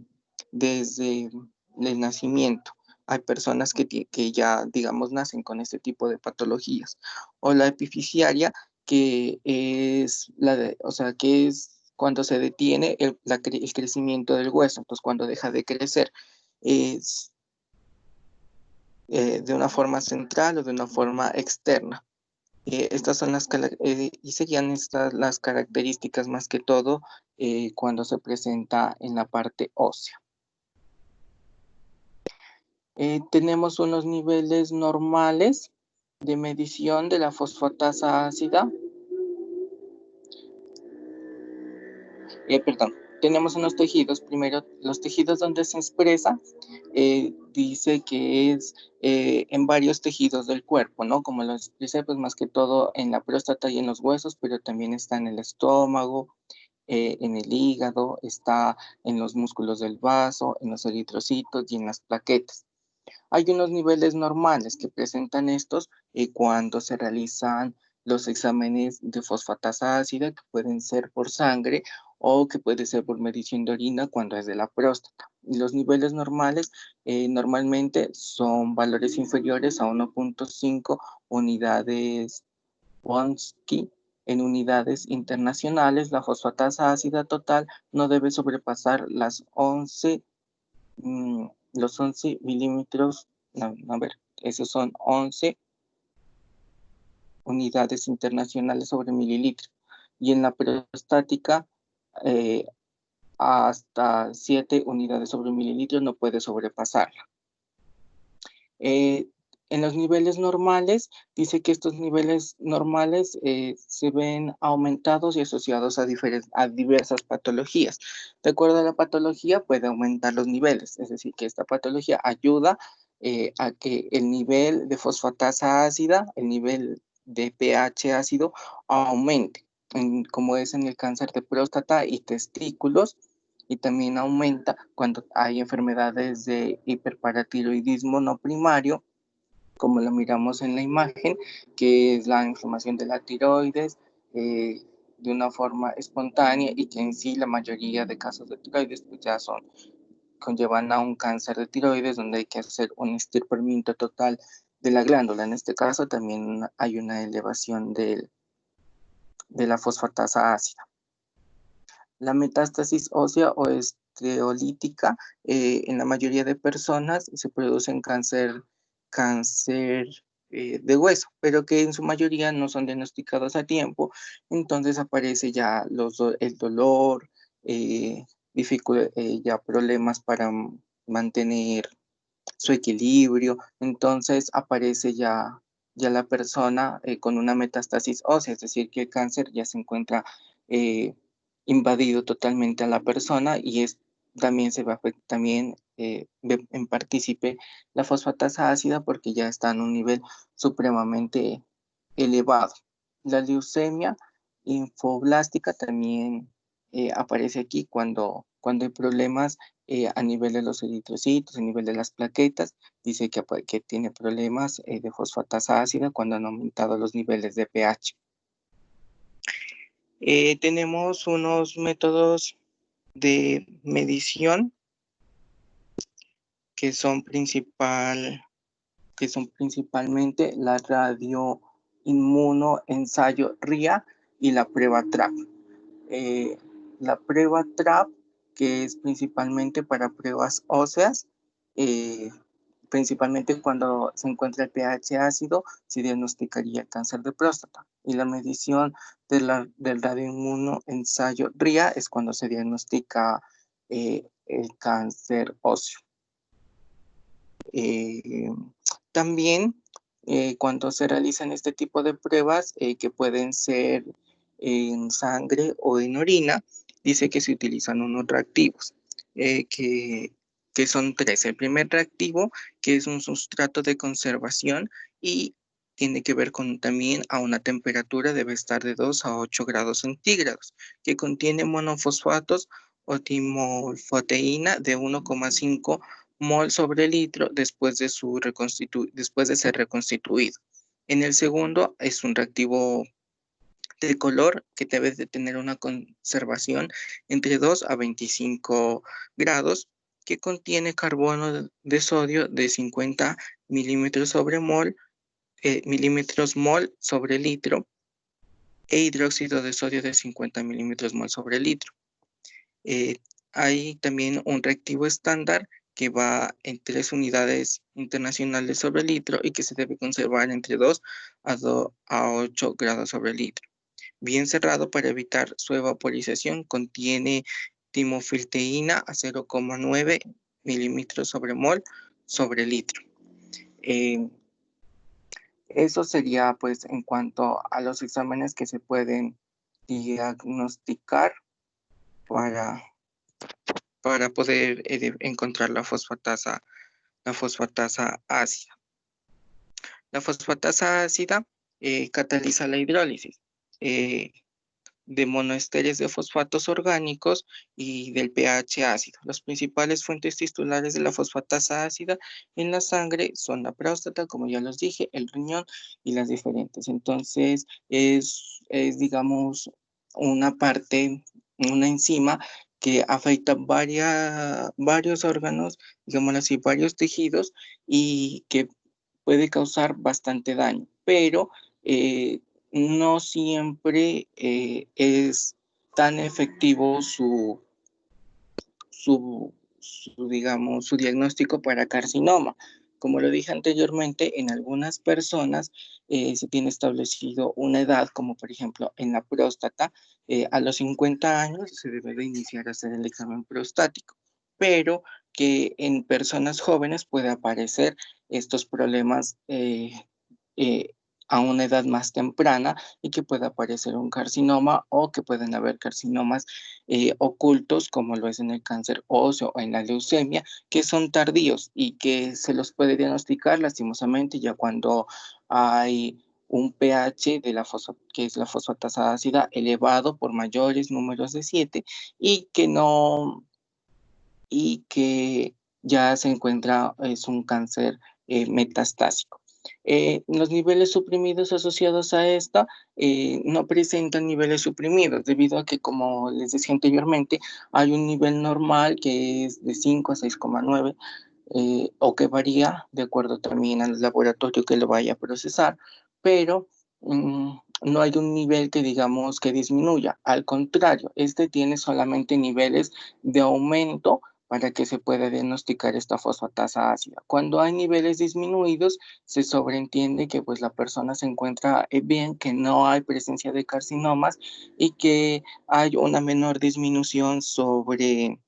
el nacimiento. Hay personas que ya, digamos, nacen con este tipo de patologías. O la epifisiaria, que es que es cuando se detiene el crecimiento del hueso, entonces cuando deja de crecer. Es de una forma central o de una forma externa. Estas son y serían estas las características más que todo cuando se presenta en la parte ósea. Tenemos unos niveles normales de medición de la fosfatasa ácida. Tenemos unos tejidos. Primero, los tejidos donde se expresa, dice que es en varios tejidos del cuerpo, ¿no? Como lo expresé, pues más que todo en la próstata y en los huesos, pero también está en el estómago, en el hígado, está en los músculos del vaso, en los eritrocitos y en las plaquetas. Hay unos niveles normales que presentan estos cuando se realizan los exámenes de fosfatasa ácida, que pueden ser por sangre o que puede ser por medición de orina cuando es de la próstata. Y los niveles normales normalmente son valores inferiores a 1.5 unidades Wonsky. En unidades internacionales, la fosfatasa ácida total no debe sobrepasar los 11 milímetros, esos son 11 unidades internacionales sobre mililitro. Y en la prostática, hasta 7 unidades sobre mililitro no puede sobrepasarla. En los niveles normales, dice que estos niveles normales se ven aumentados y asociados a diversas patologías. De acuerdo a la patología, puede aumentar los niveles, es decir, que esta patología ayuda a que el nivel de fosfatasa ácida, el nivel de pH ácido, aumente, como es en el cáncer de próstata y testículos, y también aumenta cuando hay enfermedades de hiperparatiroidismo no primario, como lo miramos en la imagen, que es la inflamación de la tiroides de una forma espontánea, y que en sí la mayoría de casos de tiroides pues ya conllevan a un cáncer de tiroides donde hay que hacer un estirpamiento total de la glándula. En este caso también hay una elevación de la fosfatasa ácida. La metástasis ósea o esteolítica en la mayoría de personas se produce en cáncer de hueso, pero que en su mayoría no son diagnosticados a tiempo. Entonces aparece ya el dolor, ya problemas para mantener su equilibrio. Entonces aparece ya la persona con una metástasis ósea, es decir, que el cáncer ya se encuentra invadido totalmente a la persona, y también se va a también en partícipe la fosfatasa ácida porque ya está en un nivel supremamente elevado. La leucemia linfoblástica también aparece aquí cuando hay problemas a nivel de los eritrocitos, a nivel de las plaquetas. Dice que tiene problemas de fosfatasa ácida cuando han aumentado los niveles de pH. Tenemos unos métodos de medición que son principalmente la radioinmunoensayo RIA y la prueba TRAP. La prueba TRAP, que es principalmente para pruebas óseas, principalmente cuando se encuentra el pH ácido, se diagnosticaría cáncer de próstata. Y la medición del radioinmunoensayo RIA es cuando se diagnostica el cáncer óseo. También cuando se realizan este tipo de pruebas, que pueden ser en sangre o en orina, dice que se utilizan unos reactivos, que son 3. El primer reactivo, que es un sustrato de conservación y tiene que ver con también a una temperatura, debe estar de 2 a 8 grados centígrados, que contiene monofosfatos o timolfoteína de 1,5 mol sobre litro después de ser reconstituido. En el segundo es un reactivo de color que debe de tener una conservación entre 2 a 25 grados, que contiene carbono de sodio de 50 milímetros mol sobre litro e hidróxido de sodio de 50 milímetros mol sobre litro. Hay también un reactivo estándar que va en 3 unidades internacionales sobre litro y que se debe conservar entre 2 a 8 grados sobre litro. Bien cerrado para evitar su evaporización, contiene timofilteína a 0,9 milímetros sobre mol sobre litro. Eso sería pues en cuanto a los exámenes que se pueden diagnosticar para poder encontrar la fosfatasa ácida. La fosfatasa ácida cataliza la hidrólisis de monoesteres de fosfatos orgánicos y del pH ácido. Las principales fuentes titulares de la fosfatasa ácida en la sangre son la próstata, como ya los dije, el riñón y las diferentes. Entonces, es digamos, una enzima que afecta varios órganos, digámoslo así, varios tejidos, y que puede causar bastante daño, pero no siempre es tan efectivo su diagnóstico para carcinoma. Como lo dije anteriormente, en algunas personas se tiene establecido una edad, como por ejemplo en la próstata, a los 50 años se debe de iniciar a hacer el examen prostático, pero que en personas jóvenes puede aparecer estos problemas a una edad más temprana y que pueda aparecer un carcinoma o que pueden haber carcinomas ocultos, como lo es en el cáncer óseo o en la leucemia, que son tardíos y que se los puede diagnosticar lastimosamente ya cuando hay un pH que es la fosfatasa ácida elevado por mayores números de 7 y que ya se encuentra, es un cáncer metastásico. Los niveles suprimidos asociados a esta no presentan niveles suprimidos debido a que, como les decía anteriormente, hay un nivel normal que es de 5 a 6,9 o que varía de acuerdo también al laboratorio que lo vaya a procesar, pero no hay un nivel que digamos que disminuya. Al contrario, este tiene solamente niveles de aumento para que se pueda diagnosticar esta fosfatasa ácida. Cuando hay niveles disminuidos, se sobreentiende que pues la persona se encuentra bien, que no hay presencia de carcinomas y que hay una menor disminución sobre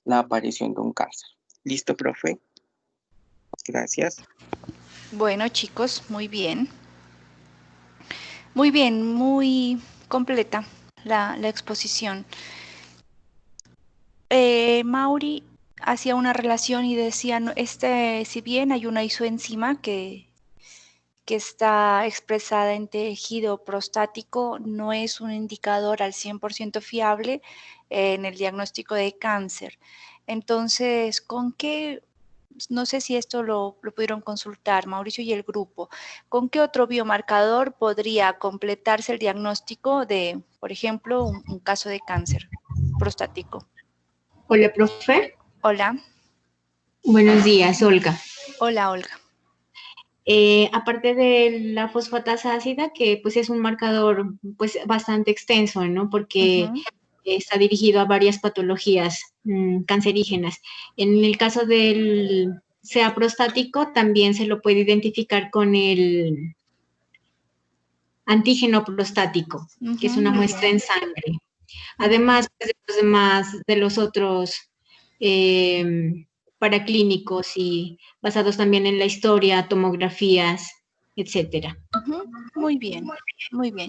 la aparición de un cáncer. ¿Listo, profe? Gracias. Bueno, chicos, muy bien. Muy bien, muy completa la exposición. Mauri hacía una relación y decía, si bien hay una isoenzima que está expresada en tejido prostático, no es un indicador al 100% fiable en el diagnóstico de cáncer. Entonces, ¿con qué? No sé si esto lo pudieron consultar, Mauricio y el grupo. ¿Con qué otro biomarcador podría completarse el diagnóstico de, por ejemplo, un caso de cáncer prostático? Hola, profe. Hola. Buenos días, Olga. Hola, Olga. Aparte de la fosfatasa ácida, que pues es un marcador pues bastante extenso, ¿no? Porque está dirigido a varias patologías cancerígenas. En el caso del sea prostático, también se lo puede identificar con el antígeno prostático, que es una muestra en sangre. Además, pues, de los otros paraclínicos y basados también en la historia, tomografías, etcétera. Muy bien,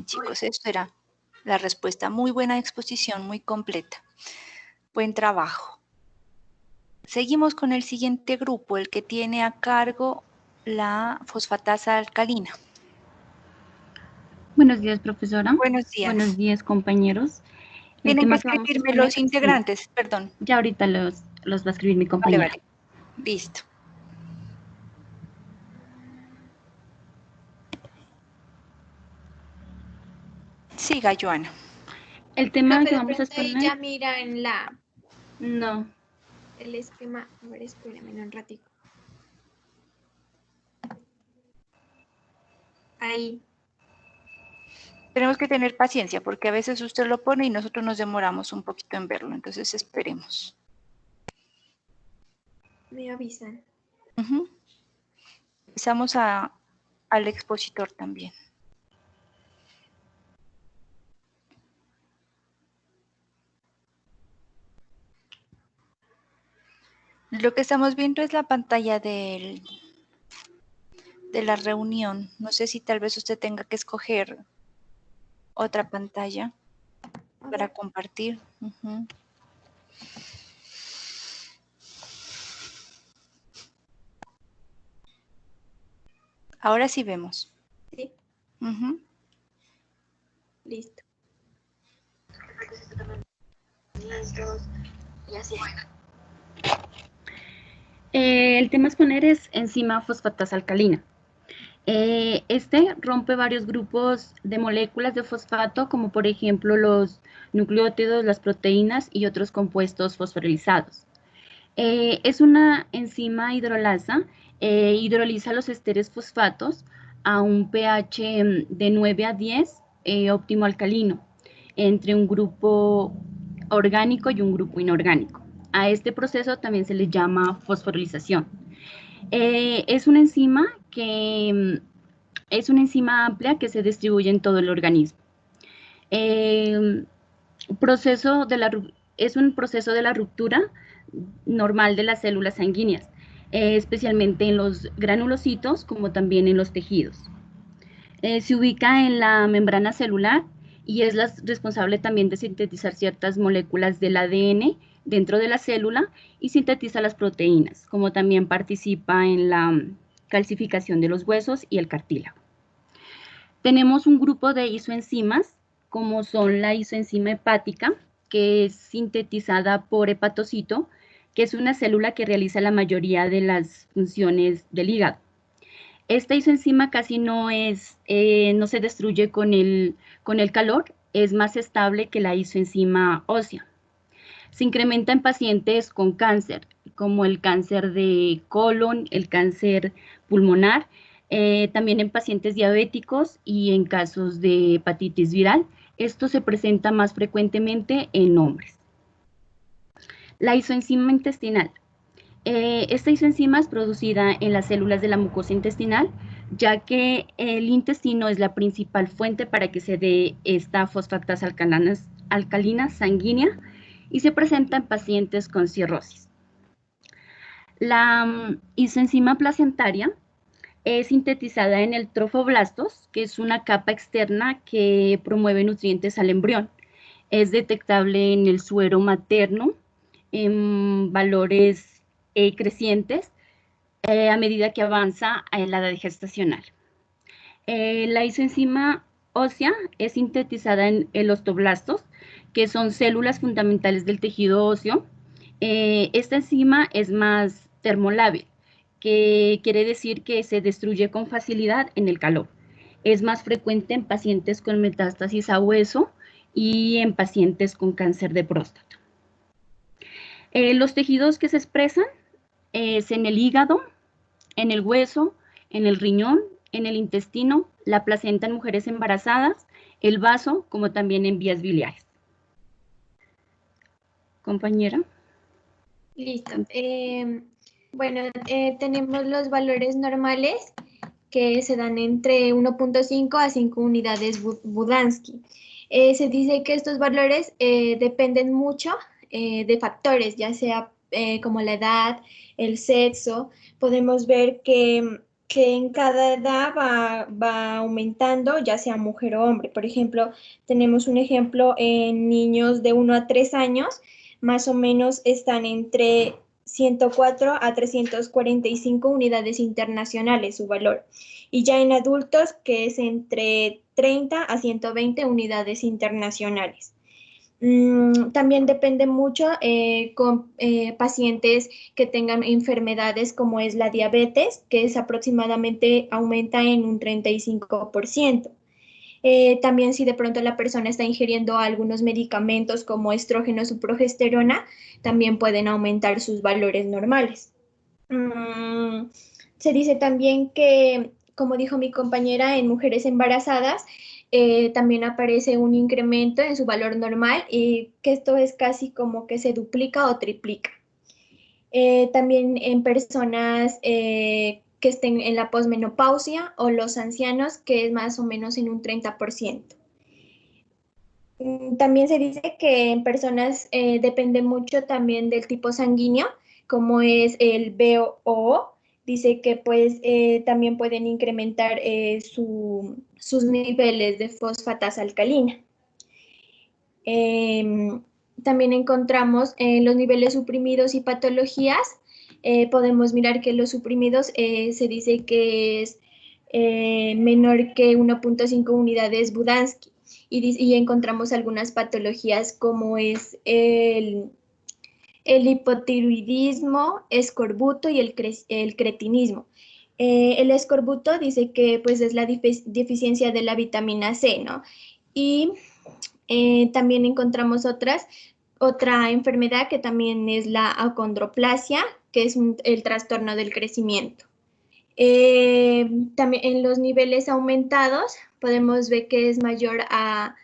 chicos. Esto era la respuesta. Muy buena exposición, muy completa. Buen trabajo. Seguimos con el siguiente grupo, el que tiene a cargo la fosfatasa alcalina. Buenos días, profesora. Buenos días. Buenos días, compañeros. Tienen que escribirme los integrantes, sí. Perdón. Ya ahorita los va a escribir mi compañera. Vale. Listo. Siga, Joana. El tema Profe, que vamos a exponer... Ya mira en la... No. El esquema... A ver, espérame un ratito. Ahí. Tenemos que tener paciencia porque a veces usted lo pone y nosotros nos demoramos un poquito en verlo. Entonces esperemos. Me avisan. Empezamos al expositor también. Lo que estamos viendo es la pantalla de la reunión. No sé si tal vez usted tenga que escoger otra pantalla para compartir. Ahora sí vemos. Sí. Listo. El tema a exponer es enzima fosfatasa alcalina. Este rompe varios grupos de moléculas de fosfato, como por ejemplo los nucleótidos, las proteínas y otros compuestos fosforilizados. Es una enzima hidrolasa, hidroliza los esteres fosfatos a un pH de 9 a 10, óptimo alcalino, entre un grupo orgánico y un grupo inorgánico. A este proceso también se le llama fosforilización. Es una enzima amplia que se distribuye en todo el organismo. Es un proceso de la ruptura normal de las células sanguíneas, especialmente en los granulocitos como también en los tejidos. Se ubica en la membrana celular y es responsable también de sintetizar ciertas moléculas del ADN dentro de la célula y sintetiza las proteínas, como también participa en la calcificación de los huesos y el cartílago. Tenemos un grupo de isoenzimas, como son la isoenzima hepática, que es sintetizada por hepatocito, que es una célula que realiza la mayoría de las funciones del hígado. Esta isoenzima casi no se destruye con el calor, es más estable que la isoenzima ósea. Se incrementa en pacientes con cáncer, como el cáncer de colon, el cáncer pulmonar, también en pacientes diabéticos y en casos de hepatitis viral. Esto se presenta más frecuentemente en hombres. La isoenzima intestinal. Esta isoenzima es producida en las células de la mucosa intestinal, ya que el intestino es la principal fuente para que se dé esta fosfatasa alcalina sanguínea y se presenta en pacientes con cirrosis. La isoenzima placentaria es sintetizada en el trofoblastos, que es una capa externa que promueve nutrientes al embrión. Es detectable en el suero materno en valores crecientes a medida que avanza en la edad gestacional. La isoenzima ósea es sintetizada en el osteoblastos, que son células fundamentales del tejido óseo. Esta enzima es más termolábil, que quiere decir que se destruye con facilidad en el calor. Es más frecuente en pacientes con metástasis a hueso y en pacientes con cáncer de próstata. Los tejidos que se expresan es en el hígado, en el hueso, en el riñón, en el intestino, la placenta en mujeres embarazadas, el vaso, como también en vías biliares. compañera. Listo. Bueno, tenemos los valores normales que se dan entre 1.5 a 5 unidades Budansky. Se dice que estos valores dependen mucho de factores, ya sea como la edad, el sexo. Podemos ver que en cada edad va aumentando, ya sea mujer o hombre. Por ejemplo, tenemos un ejemplo en niños de 1 a 3 años, más o menos están entre 104 a 345 unidades internacionales su valor. Y ya en adultos, que es entre 30 a 120 unidades internacionales. También depende mucho con pacientes que tengan enfermedades como es la diabetes, que es aproximadamente aumenta en un 35%. También si de pronto la persona está ingiriendo algunos medicamentos como estrógenos o progesterona, también pueden aumentar sus valores normales. Se dice también que, como dijo mi compañera, en mujeres embarazadas también aparece un incremento en su valor normal y que esto es casi como que se duplica o triplica. También en personas que estén en la posmenopausia o los ancianos, que es más o menos en un 30%. También se dice que en personas depende mucho también del tipo sanguíneo, como es el BO. Dice que pues también pueden incrementar sus niveles de fosfatasa alcalina. También encontramos los niveles suprimidos y patologías. Podemos mirar que los suprimidos se dice que es menor que 1.5 unidades Budansky y encontramos algunas patologías como es el hipotiroidismo, escorbuto y el cretinismo. El escorbuto dice que pues es la deficiencia de la vitamina C, ¿no? Y también encontramos otra enfermedad que también es la acondroplasia, que es el trastorno del crecimiento. También en los niveles aumentados podemos ver que es mayor a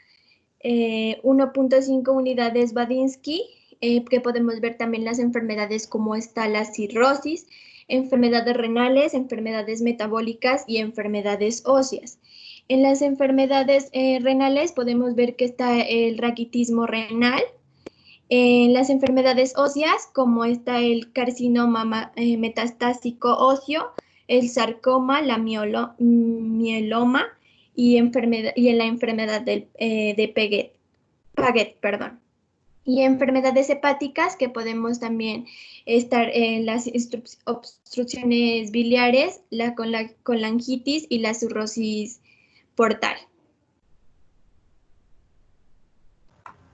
1.5 unidades Badinsky, que podemos ver también las enfermedades como está la cirrosis, enfermedades renales, enfermedades metabólicas y enfermedades óseas. En las enfermedades renales podemos ver que está el raquitismo renal. En las enfermedades óseas, como está el carcinoma metastásico óseo, el sarcoma, la mieloma y en la enfermedad de Paget, perdón. Y enfermedades hepáticas, que podemos también estar en las obstrucciones biliares, la colangitis y la cirrosis portal.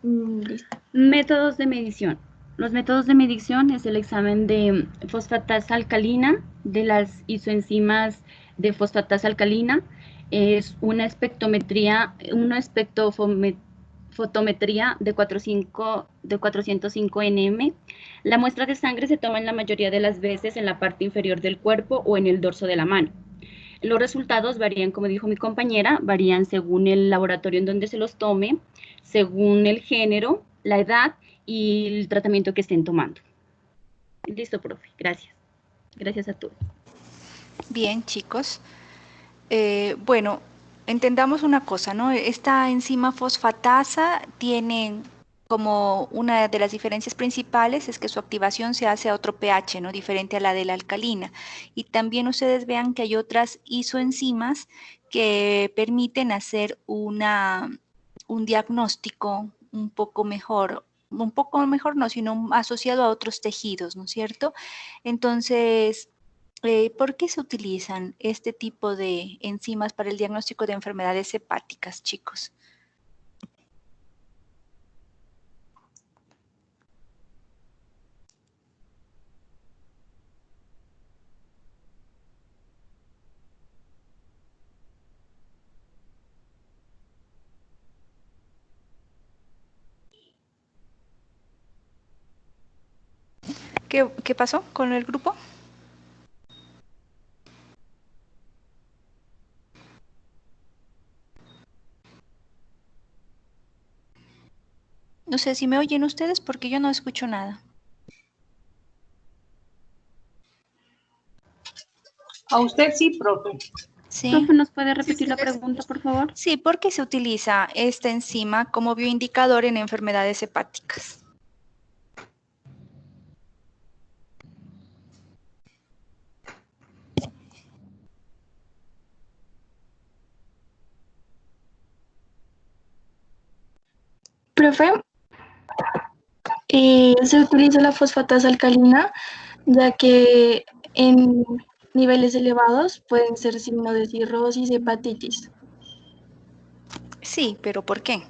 Listo. Métodos de medición. Los métodos de medición es el examen de fosfatasa alcalina, de las isoenzimas de fosfatasa alcalina, es una espectrometría, fotometría de 405 nm. La muestra de sangre se toma en la mayoría de las veces en la parte inferior del cuerpo o en el dorso de la mano. Los resultados varían, como dijo mi compañera, varían según el laboratorio en donde se los tome, según el género, la edad y el tratamiento que estén tomando. Listo, profe. Gracias. Gracias a todos. Bien, chicos. Bueno, entendamos una cosa, ¿no? Esta enzima fosfatasa tiene como una de las diferencias principales es que su activación se hace a otro pH, ¿no? Diferente a la de la alcalina. Y también ustedes vean que hay otras isoenzimas que permiten hacer un diagnóstico un poco mejor no, sino asociado a otros tejidos, ¿no es cierto? Entonces, ¿por qué se utilizan este tipo de enzimas para el diagnóstico de enfermedades hepáticas, chicos? ¿Qué pasó con el grupo? No sé si me oyen ustedes porque yo no escucho nada. A usted sí, profe. Sí. Profe, ¿nos puede repetir la pregunta, por favor? Sí, porque se utiliza esta enzima como bioindicador en enfermedades hepáticas. Profe, se utiliza la fosfatasa alcalina, ya que en niveles elevados pueden ser signo de cirrosis, hepatitis. Sí, pero ¿por qué?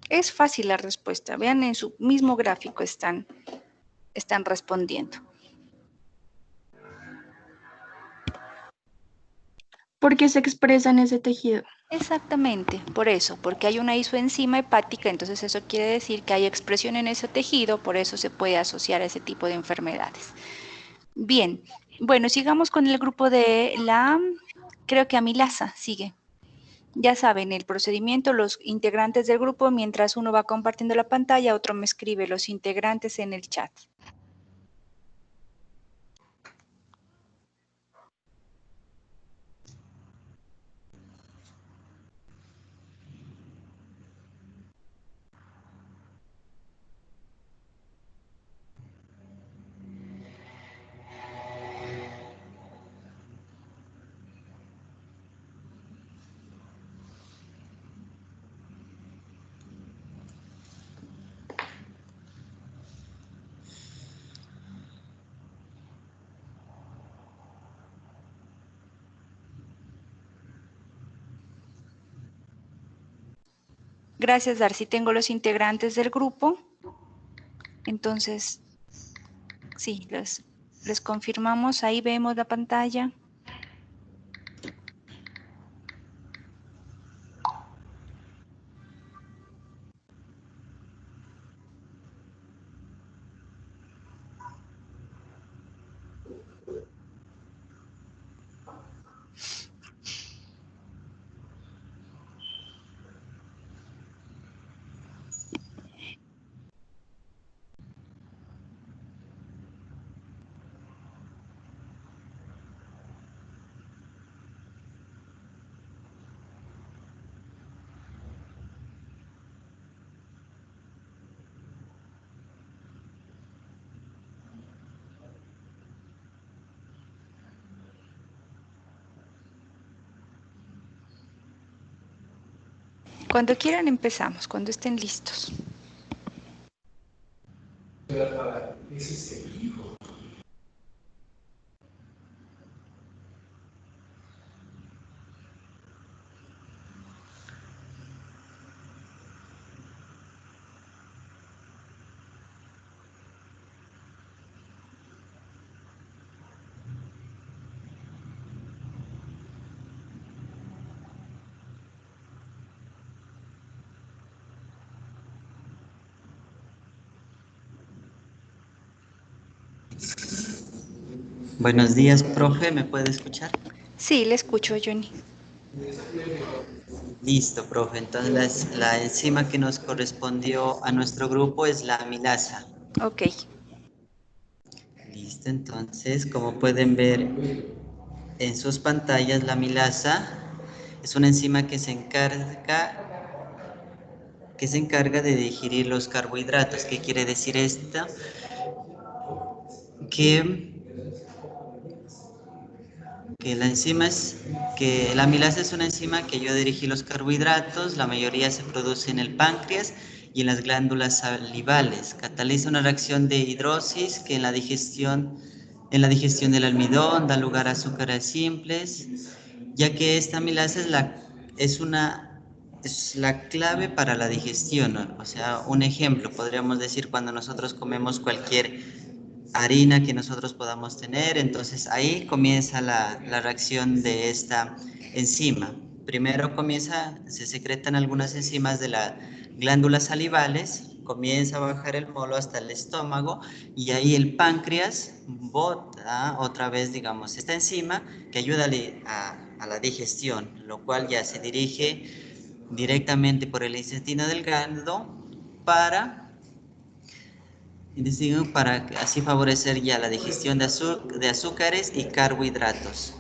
Es fácil la respuesta. Vean, en su mismo gráfico están respondiendo. Porque se expresa en ese tejido. Exactamente, por eso, porque hay una isoenzima hepática, entonces eso quiere decir que hay expresión en ese tejido, por eso se puede asociar a ese tipo de enfermedades. Bien, bueno, sigamos con el grupo de la, creo que amilasa, sigue. Ya saben, el procedimiento, los integrantes del grupo, mientras uno va compartiendo la pantalla, otro me escribe los integrantes en el chat. Gracias, Darcy. Tengo los integrantes del grupo. Entonces, sí, les confirmamos. Ahí vemos la pantalla. Cuando quieran empezamos, cuando estén listos. Buenos días, profe, ¿me puede escuchar? Sí, le escucho, Johnny. Listo, profe. Entonces, la enzima que nos correspondió a nuestro grupo es la amilasa. Ok. Listo, entonces, como pueden ver en sus pantallas, la amilasa es una enzima que se encarga de digerir los carbohidratos. ¿Qué quiere decir esto? Que la amilasa es una enzima que ayuda a dirigir los carbohidratos. La mayoría se produce en el páncreas y en las glándulas salivales. Cataliza una reacción de hidrosis que en la digestión del almidón da lugar a azúcares simples, ya que esta amilasa es la clave para la digestión, ¿no? O sea, un ejemplo, podríamos decir cuando nosotros comemos cualquier harina que nosotros podamos tener, entonces ahí comienza la reacción de esta enzima. Primero se secretan algunas enzimas de las glándulas salivales, comienza a bajar el molo hasta el estómago y ahí el páncreas bota otra vez, digamos, esta enzima que ayuda a la digestión, lo cual ya se dirige directamente por el intestino delgado para así favorecer ya la digestión de azúcares y carbohidratos.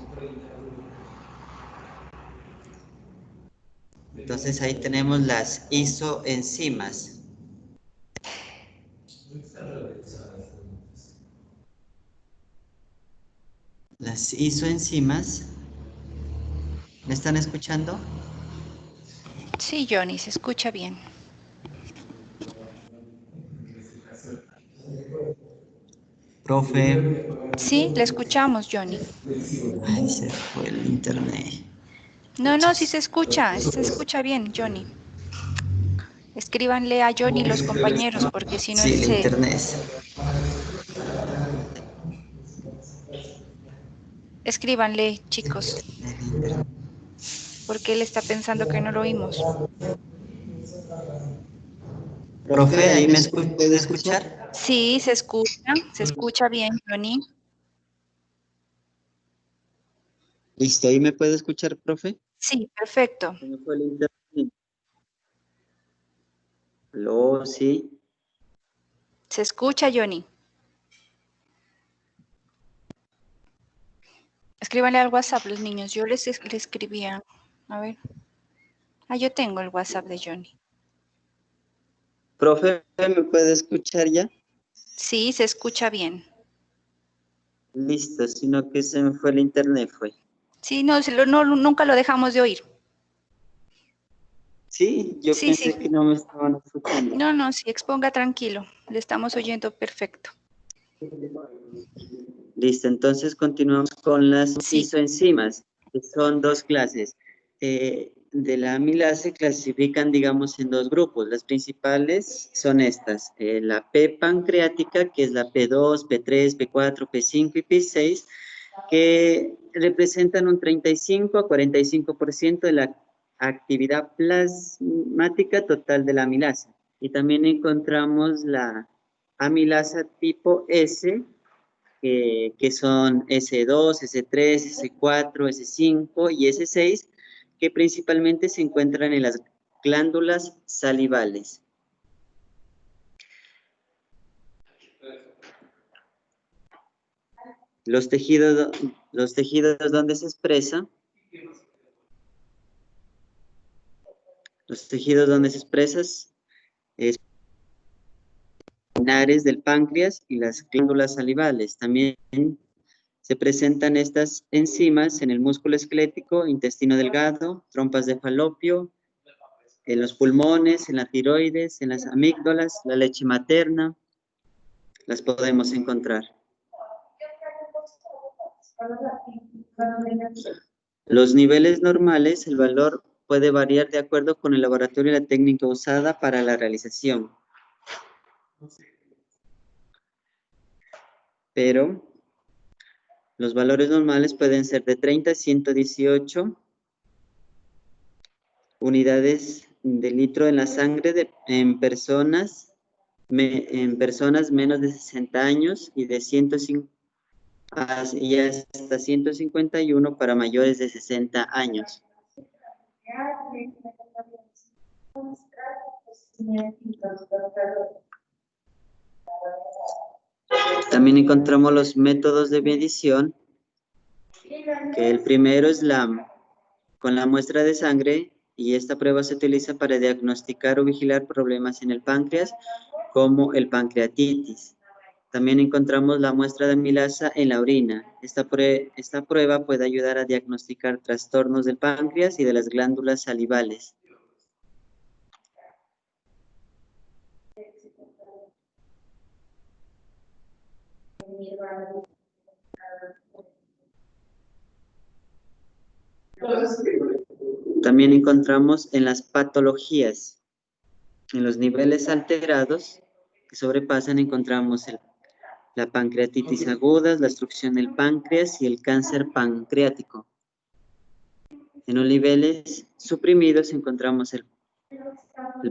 Entonces ahí tenemos las isoenzimas. Las isoenzimas, ¿me están escuchando? Sí, Johnny, se escucha bien. Profe. Sí, le escuchamos, Johnny. Ay, se fue el internet. No, sí se escucha bien, Johnny. Escríbanle a Johnny los compañeros, porque si no Sí, él el se... internet. Escríbanle, chicos, porque él está pensando que no lo oímos. Profe, ¿ahí me puede escuchar? Sí, se escucha bien, Johnny. Listo, ¿ahí me puede escuchar, profe? Sí, perfecto. Se me fue el internet. ¿Aló? Sí. Se escucha, Johnny. Escríbanle al WhatsApp los niños. Yo les escribía. A ver. Yo tengo el WhatsApp de Johnny. Profe, ¿me puede escuchar ya? Sí, se escucha bien. Listo, sino que se me fue el internet, fue. Sí, no, nunca lo dejamos de oír. Sí, yo pensé que no me estaban escuchando. No, sí, exponga tranquilo. Le estamos oyendo perfecto. Listo, entonces continuamos con las isoenzimas, que son dos clases. De la amilasa se clasifican, digamos, en dos grupos. Las principales son estas, la P pancreática, que es la P2, P3, P4, P5 y P6, que representan un 35 a 45% de la actividad plasmática total de la amilasa. Y también encontramos la amilasa tipo S, que son S2, S3, S4, S5 y S6, que principalmente se encuentran en las glándulas salivales. Los tejidos donde se expresa. Los tejidos donde se expresan es pinares del páncreas y las glándulas salivales. También se presentan estas enzimas en el músculo esquelético, intestino delgado, trompas de falopio, en los pulmones, en la tiroides, en las amígdalas, la leche materna, las podemos encontrar. Los niveles normales, el valor puede variar de acuerdo con el laboratorio y la técnica usada para la realización. Pero los valores normales pueden ser de 30 a 118 unidades de litro en la sangre en personas menos de 60 años y de 105 y hasta 151 para mayores de 60 años. También encontramos los métodos de medición, que el primero es con la muestra de sangre, y esta prueba se utiliza para diagnosticar o vigilar problemas en el páncreas, como el pancreatitis. También encontramos la muestra de amilasa en la orina. Esta prueba puede ayudar a diagnosticar trastornos del páncreas y de las glándulas salivales. También encontramos en las patologías, en los niveles alterados que sobrepasan, encontramos la pancreatitis aguda, la obstrucción del páncreas y el cáncer pancreático. En los niveles suprimidos encontramos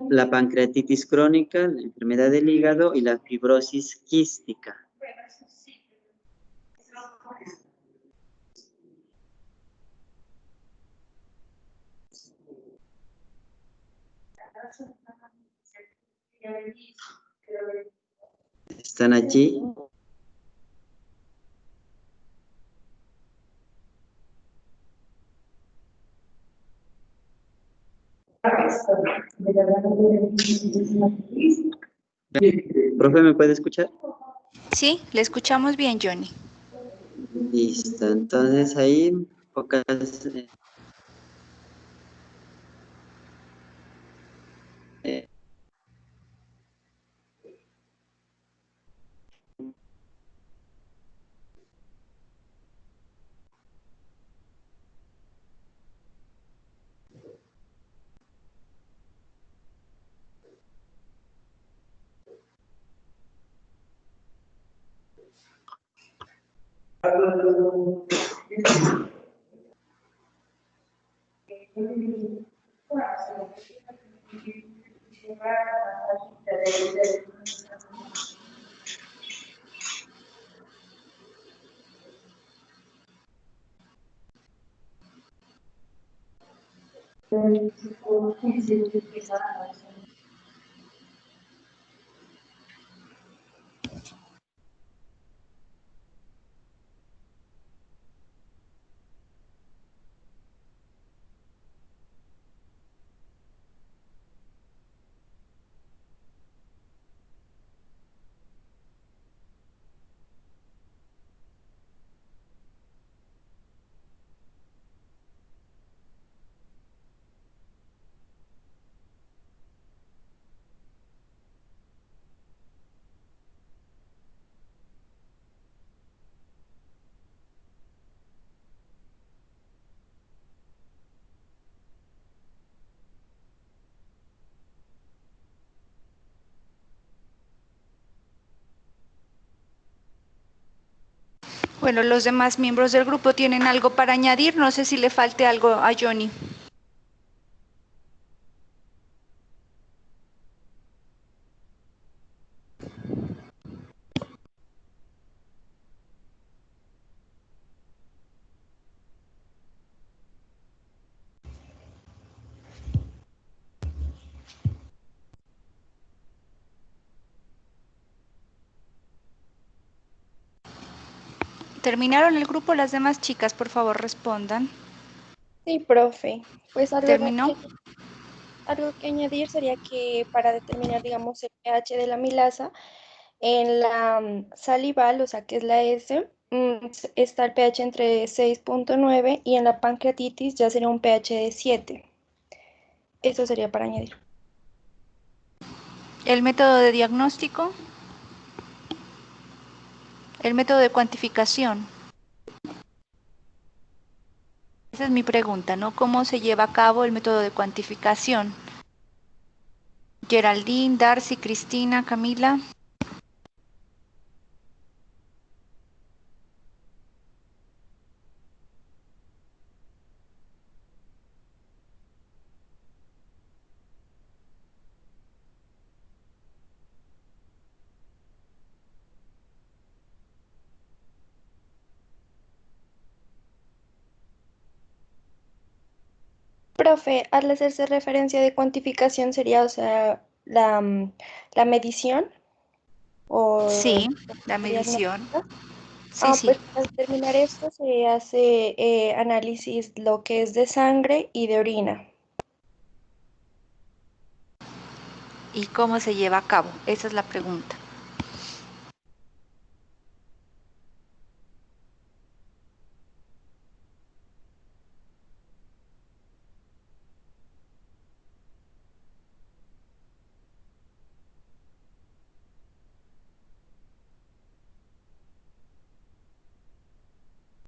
la pancreatitis crónica, la enfermedad del hígado y la fibrosis quística. ¿Están allí? Profe, ¿me puede escuchar? Sí, le escuchamos bien, Johnny. Listo, entonces ahí pocas... Bueno, los demás miembros del grupo tienen algo para añadir. No sé si le falte algo a Johnny. ¿Terminaron el grupo? Las demás chicas, por favor, respondan. Sí, profe. Pues ¿Terminó? algo que añadir sería que para determinar, digamos, el pH de la amilasa, en la salival, o sea, que es la S, está el pH entre 6.9 y en la pancreatitis ya sería un pH de 7. Eso sería para añadir. ¿El método de diagnóstico? ¿El método de cuantificación? Esa es mi pregunta, ¿no? ¿Cómo se lleva a cabo el método de cuantificación? Geraldine, Darcy, Cristina, Camila. Profe, al hacerse referencia de cuantificación sería, o sea, la medición o Sí, la sería medición. diagnóstica. Sí, sí. Pues para determinar esto se hace análisis lo que es de sangre y de orina. ¿Y cómo se lleva a cabo? Esa es la pregunta.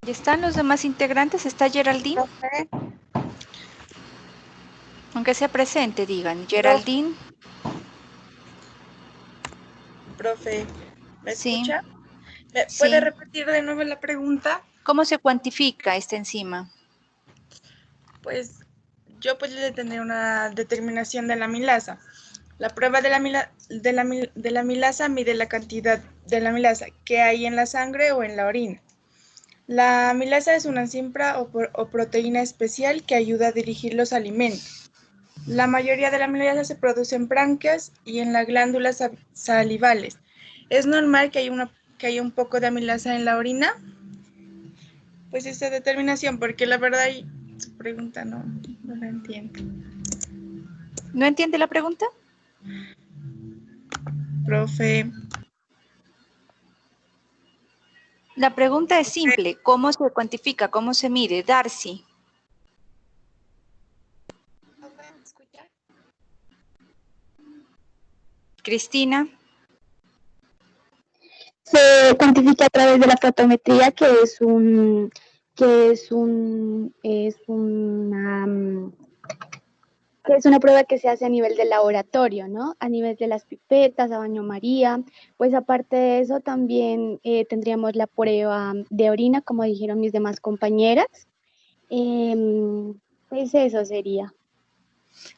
¿Y están los demás integrantes? ¿Está Geraldine? Profe, Aunque sea presente, digan. Geraldine. profe, ¿me Sí, escucha? ¿Me puede sí. repetir de nuevo la pregunta? ¿Cómo se cuantifica esta enzima? Pues yo podría tener una determinación de la amilasa. La prueba de la amilasa mide la cantidad de la amilasa que hay en la sangre o en la orina. La amilasa es una enzima o proteína especial que ayuda a dirigir los alimentos. La mayoría de la amilasa se produce en branquias y en las glándulas salivales. ¿Es normal que haya un poco de amilasa en la orina? Pues esta determinación, porque la verdad su pregunta no la entiendo. ¿No entiende la pregunta? Profe. La pregunta es simple. ¿Cómo se cuantifica? ¿Cómo se mide? Darcy. Cristina. Se cuantifica a través de la fotometría, que es una prueba que se hace a nivel del laboratorio, ¿no? A nivel de las pipetas, a baño María. Pues aparte de eso, también tendríamos la prueba de orina, como dijeron mis demás compañeras. Pues eso sería.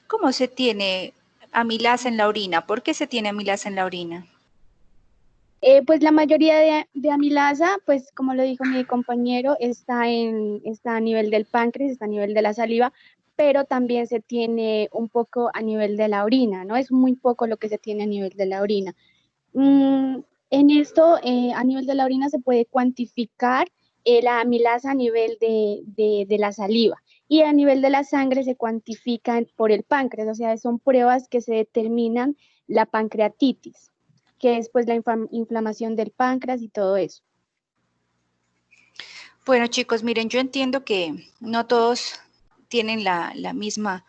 ¿Cómo se tiene amilasa en la orina? ¿Por qué se tiene amilasa en la orina? Pues la mayoría de amilasa, pues como lo dijo mi compañero, está a nivel del páncreas, está a nivel de la saliva, pero también se tiene un poco a nivel de la orina, ¿no? Es muy poco lo que se tiene a nivel de la orina. En esto, a nivel de la orina se puede cuantificar la amilasa a nivel de la saliva y a nivel de la sangre se cuantifican por el páncreas, o sea, son pruebas que se determinan la pancreatitis, que es pues la inflamación del páncreas y todo eso. Bueno, chicos, miren, yo entiendo que no todos tienen la misma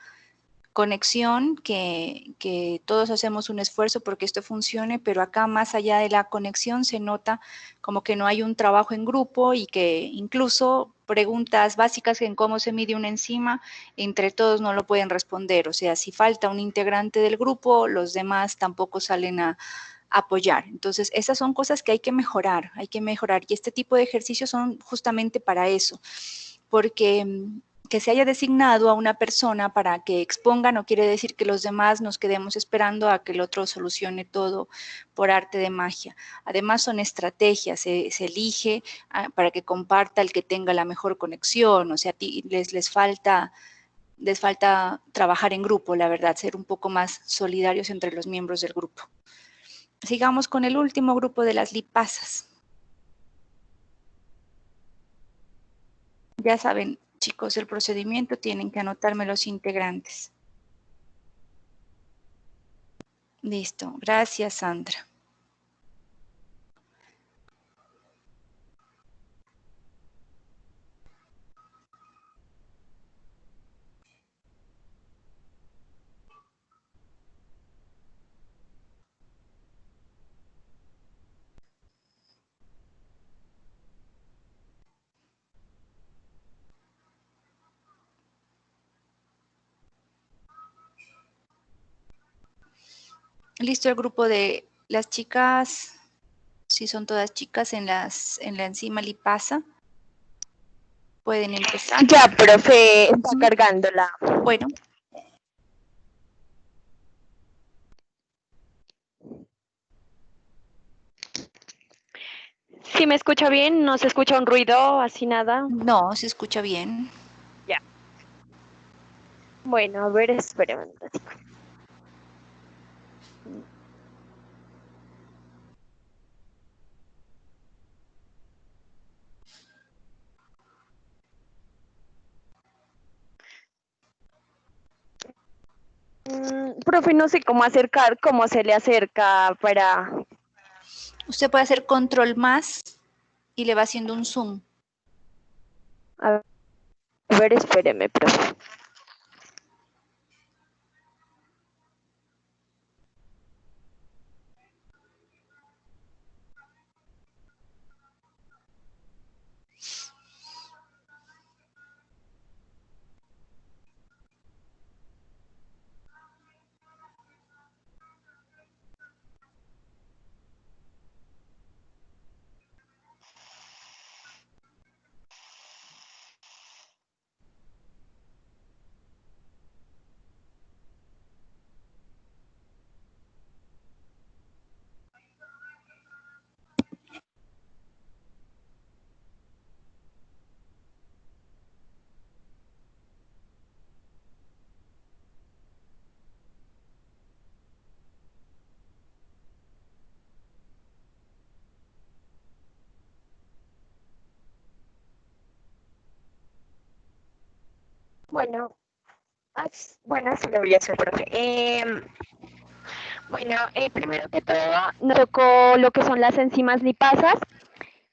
conexión, que todos hacemos un esfuerzo porque esto funcione, pero acá más allá de la conexión se nota como que no hay un trabajo en grupo y que incluso preguntas básicas en cómo se mide una enzima, entre todos no lo pueden responder. O sea, si falta un integrante del grupo, los demás tampoco salen a apoyar. Entonces, esas son cosas que hay que mejorar y este tipo de ejercicios son justamente para eso, porque que se haya designado a una persona para que exponga no quiere decir que los demás nos quedemos esperando a que el otro solucione todo por arte de magia. Además son estrategias, se elige para que comparta el que tenga la mejor conexión, o sea, les falta trabajar en grupo, la verdad, ser un poco más solidarios entre los miembros del grupo. Sigamos con el último grupo de las lipasas. Ya saben, chicos, el procedimiento, tienen que anotarme los integrantes. Listo, gracias, Sandra. Listo, el grupo de las chicas, si son todas chicas en la enzima lipasa, pueden empezar. Ya, profe, está cargándola. Bueno. ¿Sí me escucha bien? ¿No se escucha un ruido, así nada? No, se escucha bien. Ya. Bueno, a ver, espérame un ratito. Profe, no sé cómo acercar, cómo se le acerca para... Usted puede hacer control más y le va haciendo un zoom. A ver, espéreme, profe. Bueno, bueno, sí lo voy a hacer, profe. Bueno, primero que todo, nos tocó lo que son las enzimas lipasas.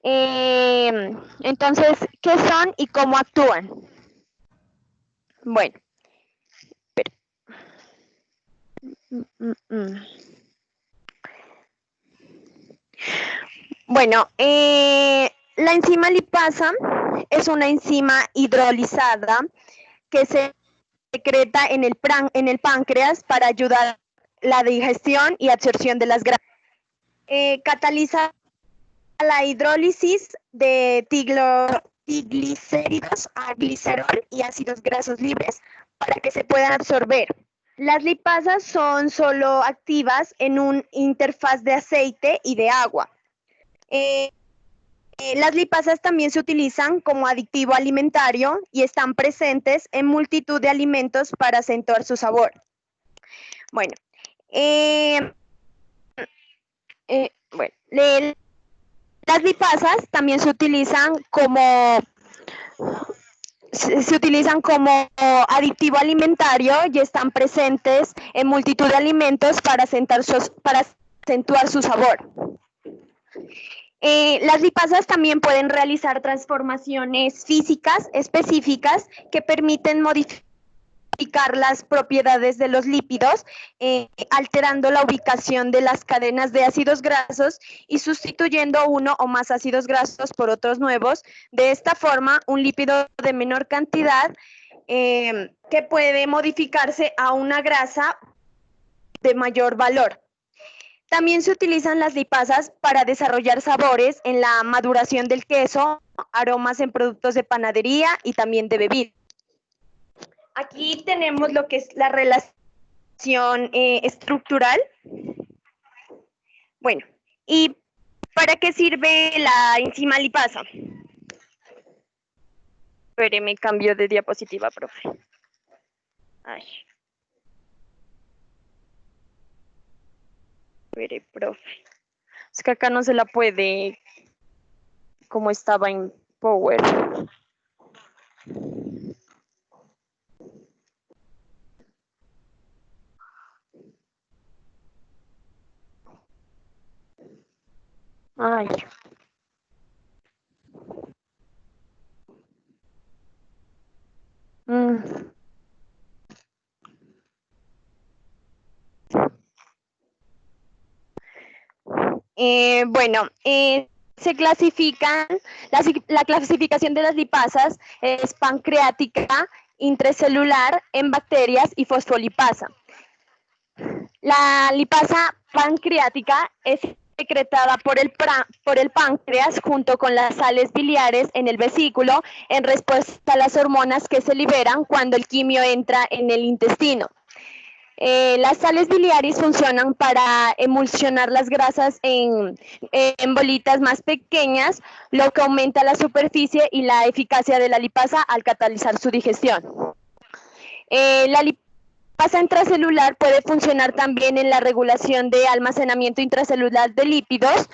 Entonces, ¿qué son y cómo actúan? Bueno, espera. Bueno, la enzima lipasa es una enzima hidrolizada que se secreta en el páncreas para ayudar a la digestión y absorción de las grasas. Cataliza la hidrólisis de triglicéridos a glicerol y ácidos grasos libres para que se puedan absorber. Las lipasas son solo activas en un interfaz de aceite y de agua. Las lipasas también se utilizan como aditivo alimentario y están presentes en multitud de alimentos para acentuar su sabor. Bueno, las lipasas también se utilizan como aditivo alimentario y están presentes en multitud de alimentos para acentuar su sabor. Las lipasas también pueden realizar transformaciones físicas específicas que permiten modificar las propiedades de los lípidos, alterando la ubicación de las cadenas de ácidos grasos y sustituyendo uno o más ácidos grasos por otros nuevos. De esta forma, un lípido de menor cantidad que puede modificarse a una grasa de mayor valor. También se utilizan las lipasas para desarrollar sabores en la maduración del queso, aromas en productos de panadería y también de bebidas. Aquí tenemos lo que es la relación estructural. Bueno, ¿y para qué sirve la enzima lipasa? Espéreme, cambio de diapositiva, profe. Ay. Espere, profe. Es que acá no se la puede, como estaba en Power. Ay. Bueno, se clasifican, la clasificación de las lipasas es pancreática, intracelular, en bacterias y fosfolipasa. La lipasa pancreática es secretada por el páncreas junto con las sales biliares en el vesículo en respuesta a las hormonas que se liberan cuando el quimio entra en el intestino. Las sales biliares funcionan para emulsionar las grasas en bolitas más pequeñas, lo que aumenta la superficie y la eficacia de la lipasa al catalizar su digestión. La lipasa intracelular puede funcionar también en la regulación de almacenamiento intracelular de lípidos,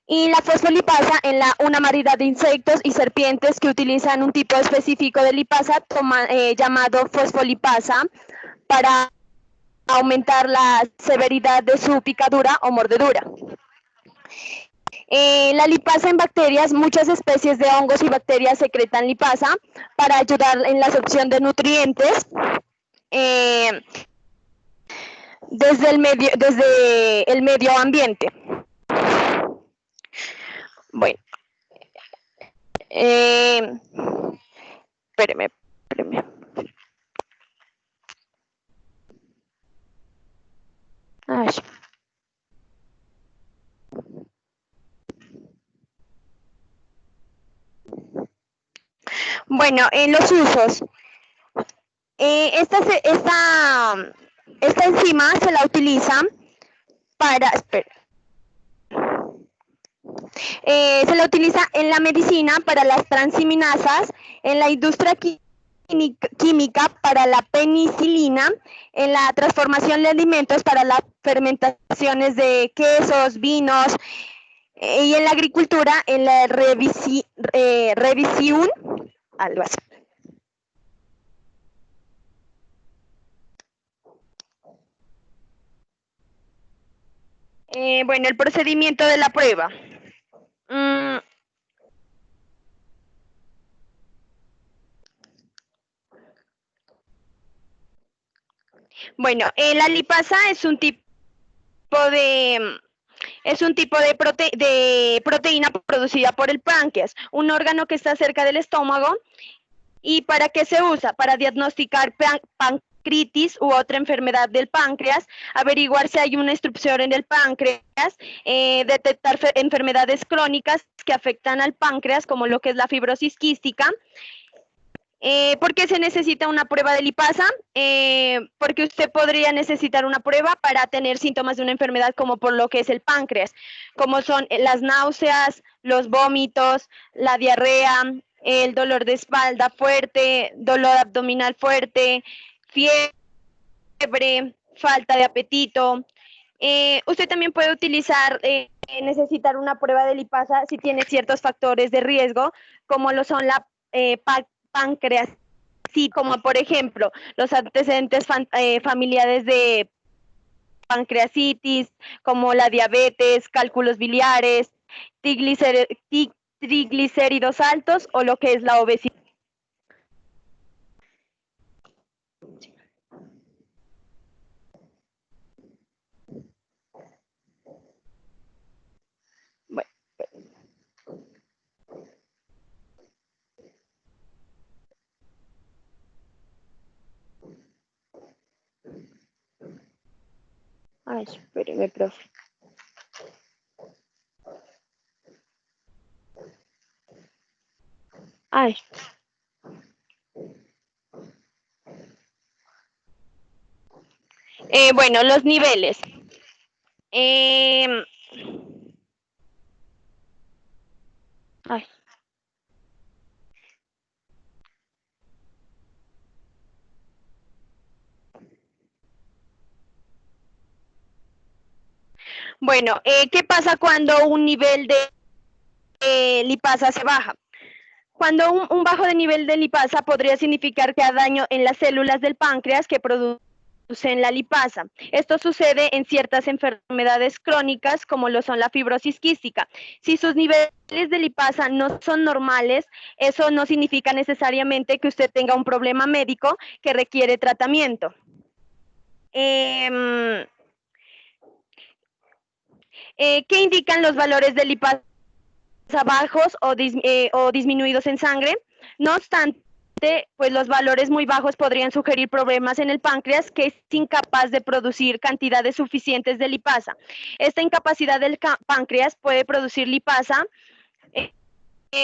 y la fosfolipasa en una variedad de insectos y serpientes que utilizan un tipo específico de lipasa llamado fosfolipasa para aumentar la severidad de su picadura o mordedura. La lipasa en bacterias, muchas especies de hongos y bacterias secretan lipasa para ayudar en la absorción de nutrientes desde el medio ambiente. Bueno, espéreme. Ay. Bueno, en los usos. Esta enzima se la utiliza para... se la utiliza en la medicina para las transaminasas, en la industria química para la penicilina, en la transformación de alimentos para las fermentaciones de quesos, vinos, y en la agricultura en la revisión, algo así. Bueno, el procedimiento de la prueba. Mm, Bueno, la lipasa es un tipo de proteína producida por el páncreas, un órgano que está cerca del estómago. ¿Y para qué se usa? Para diagnosticar pancreatitis u otra enfermedad del páncreas, averiguar si hay una obstrucción en el páncreas, detectar enfermedades crónicas que afectan al páncreas, como lo que es la fibrosis quística. ¿Por qué se necesita una prueba de lipasa? Porque usted podría necesitar una prueba para tener síntomas de una enfermedad como por lo que es el páncreas, como son las náuseas, los vómitos, la diarrea, el dolor de espalda fuerte, dolor abdominal fuerte, fiebre, falta de apetito. Usted también puede necesitar una prueba de lipasa si tiene ciertos factores de riesgo, como lo son la pancreatitis, como por ejemplo los antecedentes familiares de pancreatitis, como la diabetes, cálculos biliares, triglicéridos altos o lo que es la obesidad. Bueno. Ay, espéreme, profe. Ay. Bueno, los niveles. Ay. Bueno, ¿qué pasa cuando un nivel de lipasa se baja? Cuando un bajo de nivel de lipasa podría significar que hay daño en las células del páncreas que producen la lipasa. Esto sucede en ciertas enfermedades crónicas como lo son la fibrosis quística. Si sus niveles de lipasa no son normales, eso no significa necesariamente que usted tenga un problema médico que requiere tratamiento. ¿Qué indican los valores de lipasa bajos o disminuidos en sangre? No obstante, pues los valores muy bajos podrían sugerir problemas en el páncreas, que es incapaz de producir cantidades suficientes de lipasa. Esta incapacidad del páncreas puede producir lipasa,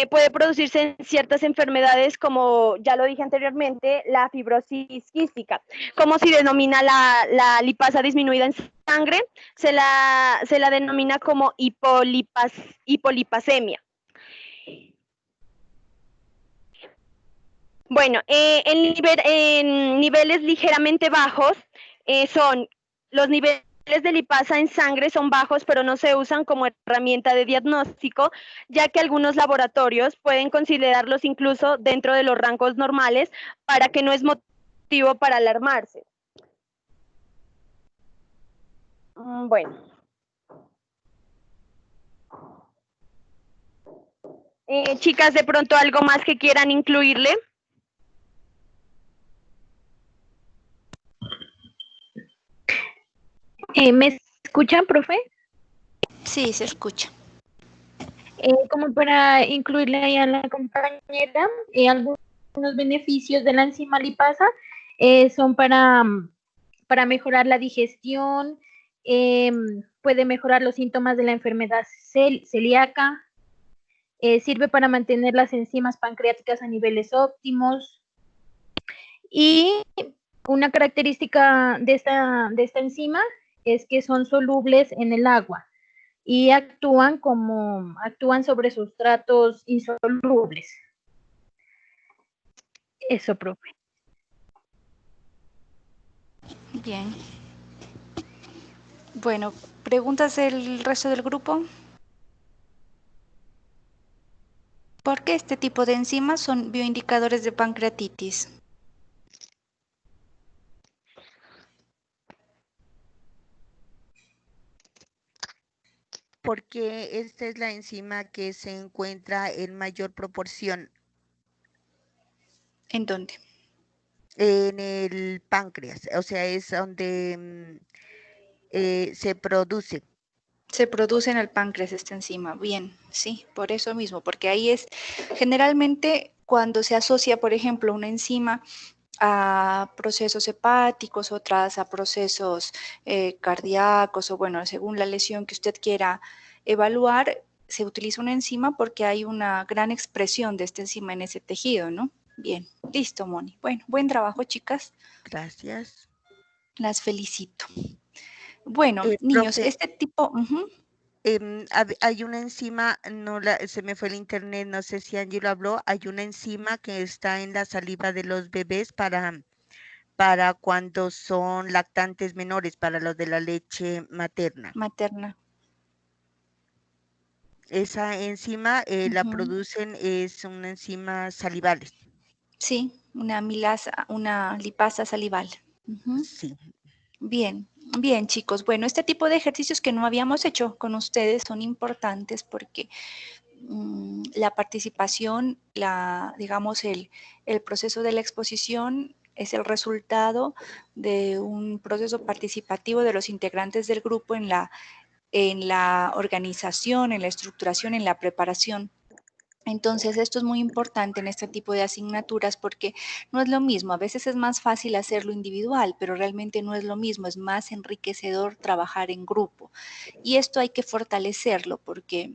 puede producirse en ciertas enfermedades como, ya lo dije anteriormente, la fibrosis quística. ¿Cómo se denomina la lipasa disminuida en sangre? Se la denomina como hipolipasemia. Bueno, en niveles ligeramente bajos son los niveles de lipasa en sangre son bajos, pero no se usan como herramienta de diagnóstico, ya que algunos laboratorios pueden considerarlos incluso dentro de los rangos normales, para que no es motivo para alarmarse. Bueno. Chicas, ¿de pronto algo más que quieran incluirle? ¿Me escuchan, profe? Sí, se escucha. Como para incluirle ahí a la compañera, algunos beneficios de la enzima lipasa son para mejorar la digestión, puede mejorar los síntomas de la enfermedad celíaca, sirve para mantener las enzimas pancreáticas a niveles óptimos. Y una característica de esta enzima es que son solubles en el agua y actúan sobre sustratos insolubles. Eso, profe. Bien. Bueno, ¿preguntas del resto del grupo? ¿Por qué este tipo de enzimas son bioindicadores de pancreatitis? porque esta es la enzima que se encuentra en mayor proporción. ¿En dónde? En el páncreas, o sea, es donde se produce. Se produce en el páncreas esta enzima, bien, sí, por eso mismo, porque ahí es, generalmente cuando se asocia, por ejemplo, una enzima a procesos hepáticos, otras a procesos cardíacos, o bueno, según la lesión que usted quiera evaluar, se utiliza una enzima porque hay una gran expresión de esta enzima en ese tejido, ¿no? Bien, listo, Moni. Bueno, buen trabajo, chicas. Gracias. Las felicito. Bueno, niños, profe, este tipo... hay una enzima, se me fue el internet, no sé si Angie lo habló, hay una enzima que está en la saliva de los bebés para cuando son lactantes menores, para los de la leche materna. Materna. Esa enzima la producen, es una enzima salivales. Sí, una lipasa salival. Sí. Bien, bien, chicos. Bueno, este tipo de ejercicios que no habíamos hecho con ustedes son importantes porque la participación, digamos, el proceso de la exposición es el resultado de un proceso participativo de los integrantes del grupo en la organización, en la estructuración, en la preparación. Entonces, esto es muy importante en este tipo de asignaturas porque no es lo mismo. A veces es más fácil hacerlo individual, pero realmente no es lo mismo. Es más enriquecedor trabajar en grupo. Y esto hay que fortalecerlo porque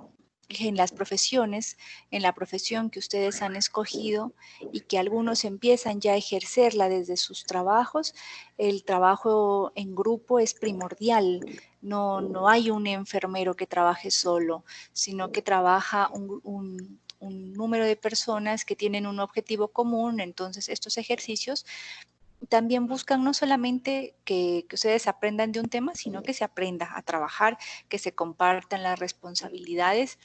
en las profesiones, en la profesión que ustedes han escogido y que algunos empiezan ya a ejercerla desde sus trabajos, el trabajo en grupo es primordial. No hay un enfermero que trabaje solo, sino que trabaja un número de personas que tienen un objetivo común. Entonces, estos ejercicios también buscan no solamente que ustedes aprendan de un tema, sino que se aprenda a trabajar, que se compartan las responsabilidades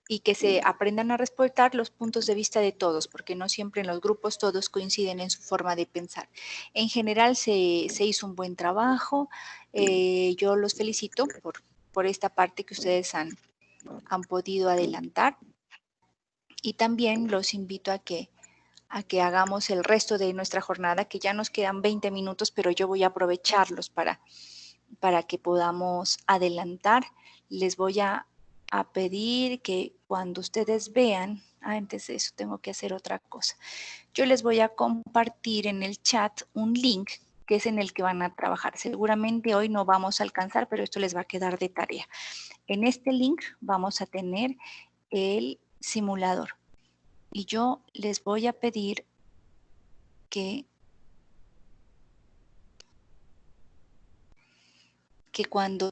y que se aprendan a respetar los puntos de vista de todos, porque no siempre en los grupos todos coinciden en su forma de pensar. En general se hizo un buen trabajo. Yo los felicito por esta parte que ustedes han podido adelantar. Y también los invito a que hagamos el resto de nuestra jornada, que ya nos quedan 20 minutos, pero yo voy a aprovecharlos para que podamos adelantar. Les voy a pedir que cuando ustedes vean, antes de eso tengo que hacer otra cosa. Yo les voy a compartir en el chat un link que es en el que van a trabajar. Seguramente hoy no vamos a alcanzar, pero esto les va a quedar de tarea. En este link vamos a tener el simulador. Y yo les voy a pedir que cuando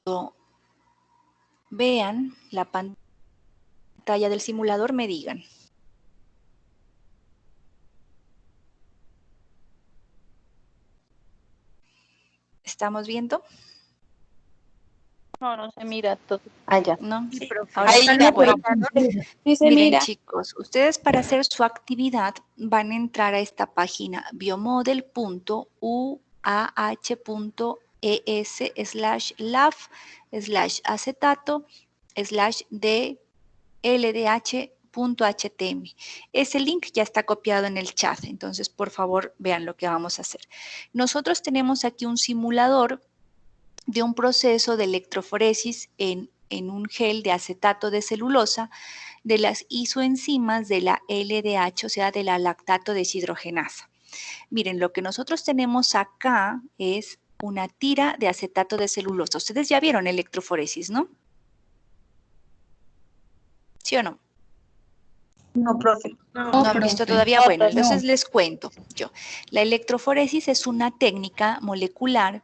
vean la pantalla del simulador me digan. ¿Estamos viendo? No, no se mira todo. Allá. ¿No? Sí, Ahora ahí sí, ya, bueno. Sí se Miren, mira. chicos, ustedes para hacer su actividad van a entrar a esta página biomodel.uah.es/laf/d/LDH.htm. Ese link ya está copiado en el chat, entonces por favor vean lo que vamos a hacer. Nosotros tenemos aquí un simulador de un proceso de electroforesis en un gel de acetato de celulosa de las isoenzimas de la LDH, o sea, de la lactato deshidrogenasa. Miren, lo que nosotros tenemos acá es una tira de acetato de celulosa. Ustedes ya vieron electroforesis, ¿no? ¿Sí o no? No, profe. No han visto todavía. Bueno, entonces les cuento yo. La electroforesis es una técnica molecular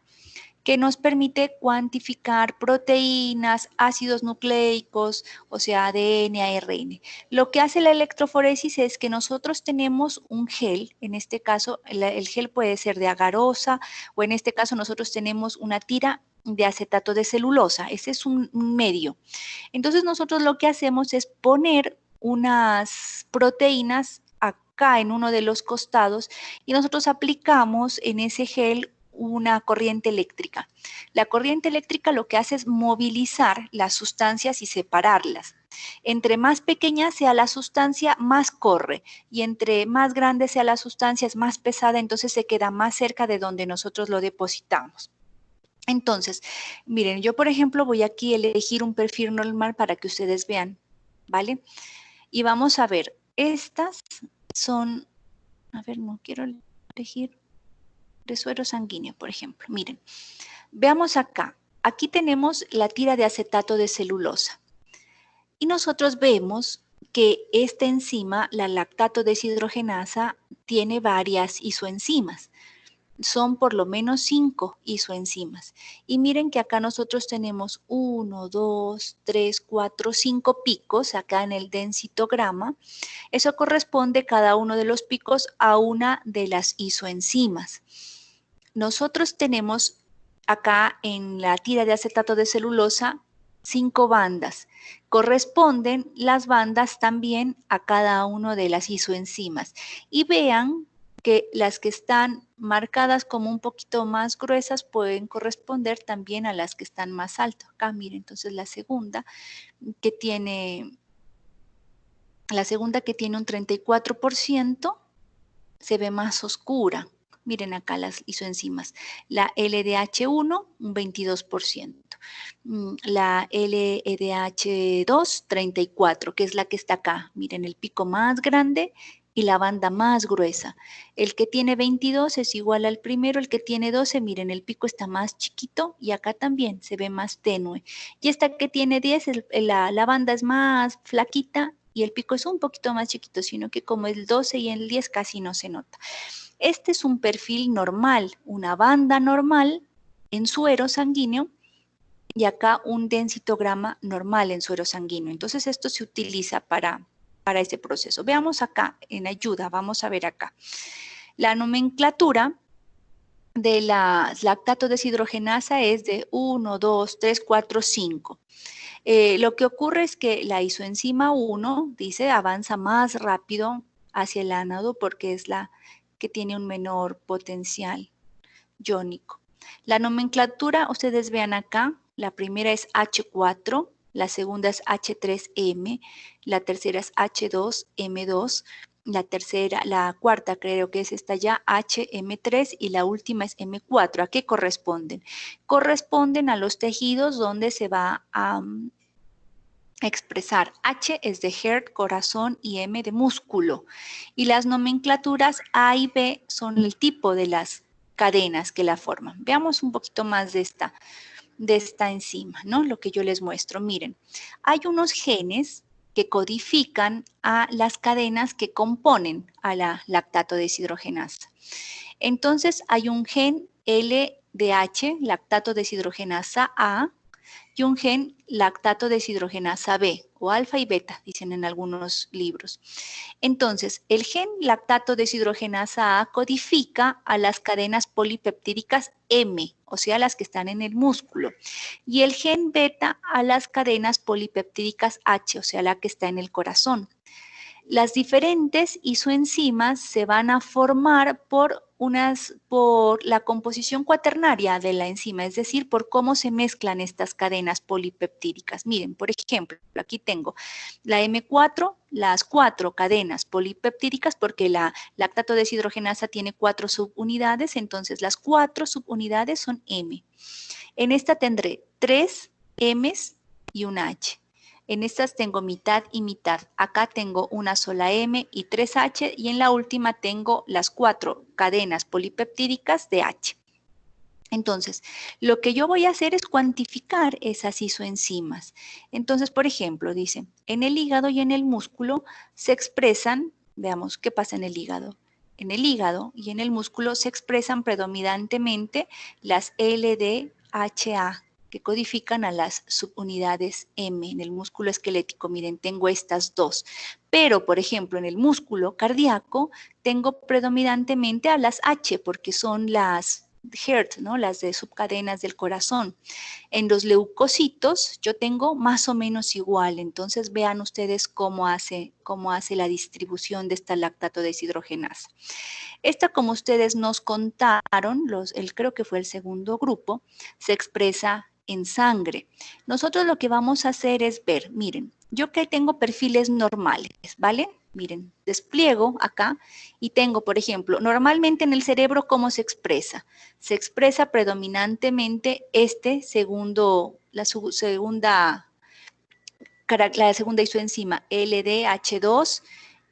que nos permite cuantificar proteínas, ácidos nucleicos, o sea, ADN, ARN. Lo que hace la electroforesis es que nosotros tenemos un gel, en este caso el gel puede ser de agarosa, o en este caso nosotros tenemos una tira de acetato de celulosa. Ese es un medio. Entonces nosotros lo que hacemos es poner unas proteínas acá en uno de los costados y nosotros aplicamos en ese gel una corriente eléctrica. La corriente eléctrica lo que hace es movilizar las sustancias y separarlas. Entre más pequeña sea la sustancia, más corre, y entre más grande sea la sustancia, es más pesada, entonces se queda más cerca de donde nosotros lo depositamos. Entonces, miren, yo por ejemplo voy aquí a elegir un perfil normal para que ustedes vean, ¿vale? Y vamos a ver, estas son, a ver, no quiero elegir de suero sanguíneo, por ejemplo. Miren, veamos acá. Aquí tenemos la tira de acetato de celulosa. Y nosotros vemos que esta enzima, la lactato deshidrogenasa, tiene varias isoenzimas. Son por lo menos 5 isoenzimas. Y miren que acá nosotros tenemos 1, 2, 3, 4, 5 picos acá en el densitograma. Eso corresponde cada uno de los picos a una de las isoenzimas. Nosotros tenemos acá en la tira de acetato de celulosa 5 bandas. Corresponden las bandas también a cada una de las isoenzimas. Y vean que las que están marcadas como un poquito más gruesas pueden corresponder también a las que están más altas. Acá miren, entonces la segunda que tiene un 34% se ve más oscura. Miren acá las isoenzimas. La LDH1, un 22%. La LDH2, 34%, que es la que está acá. Miren, el pico más grande y la banda más gruesa. El que tiene 22 es igual al primero, el que tiene 12, miren, el pico está más chiquito y acá también se ve más tenue. Y esta que tiene 10, la banda es más flaquita y el pico es un poquito más chiquito, sino que como el 12 y el 10 casi no se nota. Este es un perfil normal, una banda normal en suero sanguíneo y acá un densitograma normal en suero sanguíneo. Entonces esto se utiliza para este proceso. Veamos acá en ayuda, vamos a ver acá. La nomenclatura de la lactato deshidrogenasa es de 1, 2, 3, 4, 5. Lo que ocurre es que la isoenzima 1, dice, avanza más rápido hacia el ánodo porque es la que tiene un menor potencial iónico. La nomenclatura, ustedes vean acá, la primera es H4, la segunda es H3M, la tercera es H2M2, la cuarta creo que es esta ya, HM3 y la última es M4. ¿A qué corresponden? Corresponden a los tejidos donde se va a expresar. H es de heart, corazón y M de músculo. Y las nomenclaturas A y B son el tipo de las cadenas que la forman. Veamos un poquito más de esta enzima, ¿no? Lo que yo les muestro. Miren, hay unos genes que codifican a las cadenas que componen a la lactato deshidrogenasa. Entonces, hay un gen LDH, lactato deshidrogenasa A, y un gen lactato deshidrogenasa B, o alfa y beta, dicen en algunos libros. Entonces, el gen lactato deshidrogenasa A codifica a las cadenas polipeptídicas M, o sea, las que están en el músculo, y el gen beta a las cadenas polipeptídicas H, o sea, la que está en el corazón. Las diferentes isoenzimas se van a formar por la composición cuaternaria de la enzima, es decir, por cómo se mezclan estas cadenas polipeptídicas. Miren, por ejemplo, aquí tengo la M4, las 4 cadenas polipeptídicas, porque la lactato deshidrogenasa tiene 4 subunidades, entonces las 4 subunidades son M. En esta tendré 3 M's y una H. En estas tengo mitad y mitad. Acá tengo una sola M y 3 H y en la última tengo las 4 cadenas polipeptídicas de H. Entonces, lo que yo voy a hacer es cuantificar esas isoenzimas. Entonces, por ejemplo, dice, en el hígado y en el músculo se expresan, veamos qué pasa en el hígado. En el hígado y en el músculo se expresan predominantemente las LDHA, que codifican a las subunidades M. En el músculo esquelético, miren, tengo estas 2. Pero, por ejemplo, en el músculo cardíaco tengo predominantemente a las H, porque son las heart, ¿no? Las de subcadenas del corazón. En los leucocitos yo tengo más o menos igual, entonces vean ustedes cómo hace la distribución de esta lactato deshidrogenasa. Esta, como ustedes nos contaron, creo que fue el segundo grupo, se expresa en sangre. Nosotros lo que vamos a hacer es ver, miren, yo que tengo perfiles normales, ¿vale? Miren, despliego acá y tengo, por ejemplo, normalmente en el cerebro, ¿cómo se expresa? Se expresa predominantemente la segunda isoenzima LDH2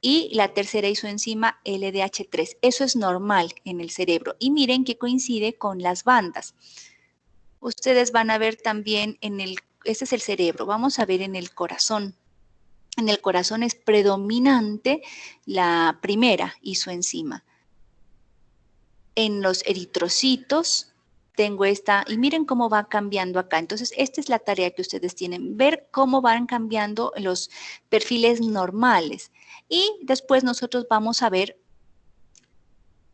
y la tercera isoenzima LDH3. Eso es normal en el cerebro. Y miren que coincide con las bandas. Ustedes van a ver también este es el cerebro, vamos a ver en el corazón. En el corazón es predominante la primera isoenzima. En los eritrocitos tengo esta, y miren cómo va cambiando acá. Entonces, esta es la tarea que ustedes tienen, ver cómo van cambiando los perfiles normales. Y después nosotros vamos a ver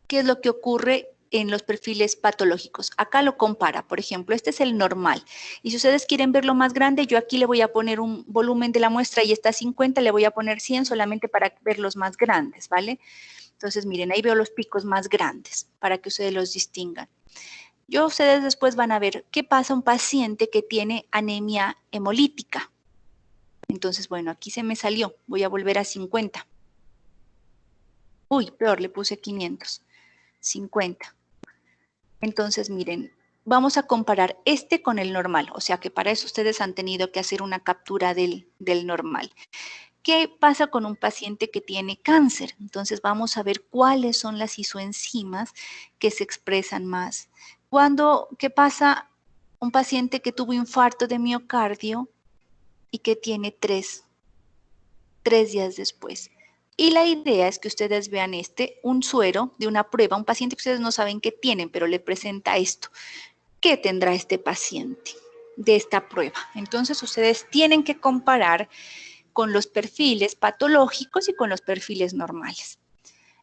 qué es lo que ocurre en los perfiles patológicos. Acá lo compara, por ejemplo, este es el normal. Y si ustedes quieren verlo más grande, yo aquí le voy a poner un volumen de la muestra y está 50, le voy a poner 100 solamente para verlos más grandes, ¿vale? Entonces, miren, ahí veo los picos más grandes para que ustedes los distingan. Ustedes después van a ver qué pasa a un paciente que tiene anemia hemolítica. Entonces, bueno, aquí se me salió. Voy a volver a 50. Uy, peor, le puse 500. 50. Entonces, miren, vamos a comparar este con el normal. O sea que para eso ustedes han tenido que hacer una captura del normal. ¿Qué pasa con un paciente que tiene cáncer? Entonces vamos a ver cuáles son las isoenzimas que se expresan más. ¿Qué pasa un paciente que tuvo infarto de miocardio y que tiene 3 días después? Y la idea es que ustedes vean un suero de una prueba, un paciente que ustedes no saben qué tienen, pero le presenta esto. ¿Qué tendrá este paciente de esta prueba? Entonces ustedes tienen que comparar con los perfiles patológicos y con los perfiles normales.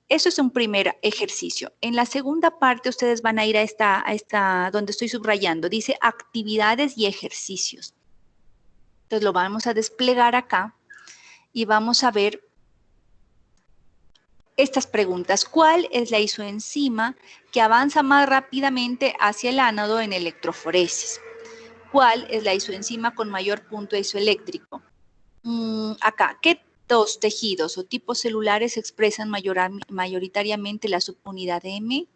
Eso es un primer ejercicio. En la segunda parte ustedes van a ir a esta donde estoy subrayando. Dice actividades y ejercicios. Entonces lo vamos a desplegar acá y vamos a ver estas preguntas. ¿Cuál es la isoenzima que avanza más rápidamente hacia el ánodo en electroforesis? ¿Cuál es la isoenzima con mayor punto isoeléctrico? Acá, ¿qué dos tejidos o tipos celulares expresan mayoritariamente la subunidad M,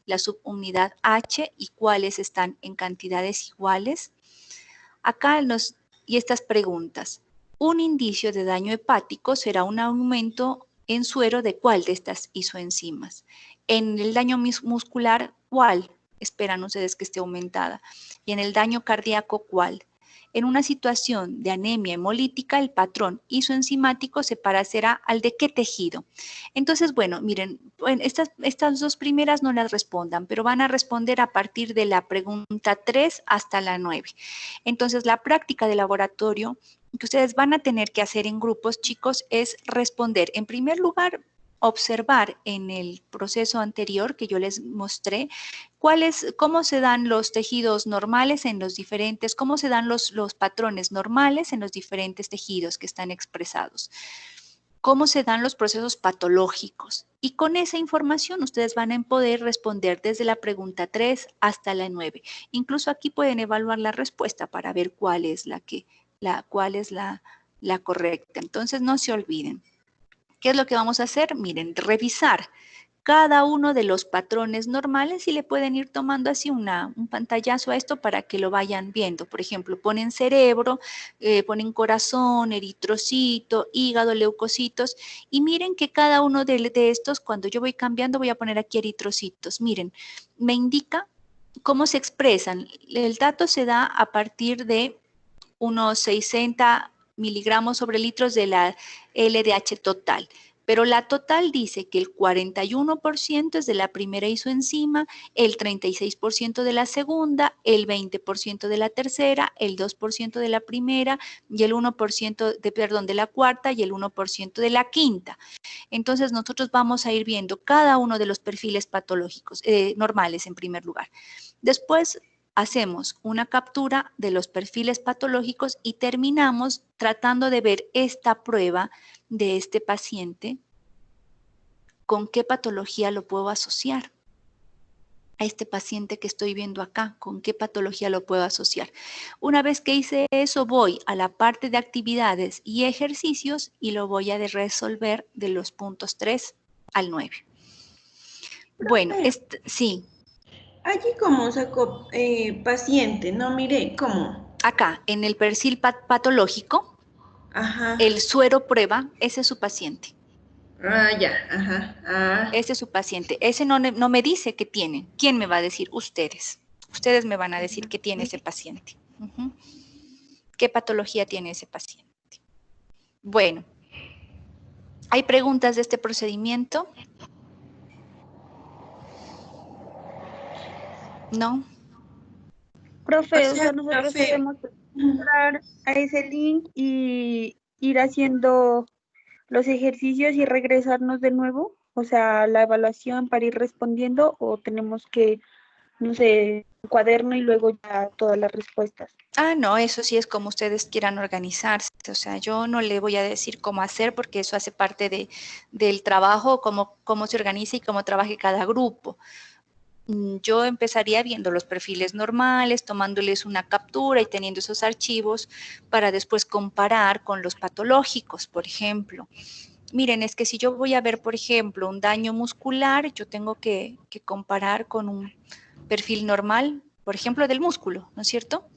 la subunidad H y cuáles están en cantidades iguales? Acá y estas preguntas. Un indicio de daño hepático será un aumento en suero de cuál de estas isoenzimas. En el daño muscular, ¿cuál esperan ustedes que esté aumentada? Y en el daño cardíaco, ¿cuál? En una situación de anemia hemolítica, el patrón isoenzimático se parecerá al de qué tejido. Entonces, bueno, miren, estas dos primeras no las respondan, pero van a responder a partir de la pregunta 3 hasta la 9. Entonces, la práctica de laboratorio que ustedes van a tener que hacer en grupos, chicos, es responder. En primer lugar, observar en el proceso anterior que yo les mostré cómo se dan los tejidos normales en los diferentes, cómo se dan los patrones normales en los diferentes tejidos que están expresados, cómo se dan los procesos patológicos. Y con esa información ustedes van a poder responder desde la pregunta 3 hasta la 9. Incluso aquí pueden evaluar la respuesta para ver cuál es la correcta. Entonces no se olviden. ¿Qué es lo que vamos a hacer? Miren, revisar cada uno de los patrones normales y le pueden ir tomando así un pantallazo a esto para que lo vayan viendo. Por ejemplo, ponen cerebro, ponen corazón, eritrocito, hígado, leucocitos y miren que cada uno de estos, cuando yo voy cambiando, voy a poner aquí eritrocitos. Miren, me indica cómo se expresan. El dato se da a partir de unos 60 miligramos sobre litros de la LDH total. Pero la total dice que el 41% es de la primera isoenzima, el 36% de la segunda, el 20% de la tercera, el 2% de la primera y el 1% de la cuarta y el 1% de la quinta. Entonces nosotros vamos a ir viendo cada uno de los perfiles patológicos normales en primer lugar. Después hacemos una captura de los perfiles patológicos y terminamos tratando de ver esta prueba de este paciente, con qué patología lo puedo asociar. A este paciente que estoy viendo acá, con qué patología lo puedo asociar. Una vez que hice eso, voy a la parte de actividades y ejercicios y lo voy a resolver de los puntos 3 al 9. Bueno, sí. Allí como sacó paciente, no mire cómo. Acá, en el perfil patológico, ajá. El suero prueba, ese es su paciente. Ah, ya, ajá. Ah. Ese es su paciente. Ese no me dice que tiene. ¿Quién me va a decir? Ustedes. Ustedes me van a decir qué tiene ese paciente. ¿Qué patología tiene ese paciente? Bueno, ¿hay preguntas de este procedimiento? ¿No? Profe, o sea, nosotros podemos entrar a ese link y ir haciendo los ejercicios y regresarnos de nuevo, o sea, la evaluación para ir respondiendo, o tenemos que, no sé, un cuaderno y luego ya todas las respuestas. Ah, no, eso sí es como ustedes quieran organizarse. O sea, yo no le voy a decir cómo hacer porque eso hace parte del trabajo, cómo se organiza y cómo trabaje cada grupo. Yo empezaría viendo los perfiles normales, tomándoles una captura y teniendo esos archivos para después comparar con los patológicos, por ejemplo. Miren, es que si yo voy a ver, por ejemplo, un daño muscular, yo tengo que comparar con un perfil normal, por ejemplo, del músculo, ¿no es cierto?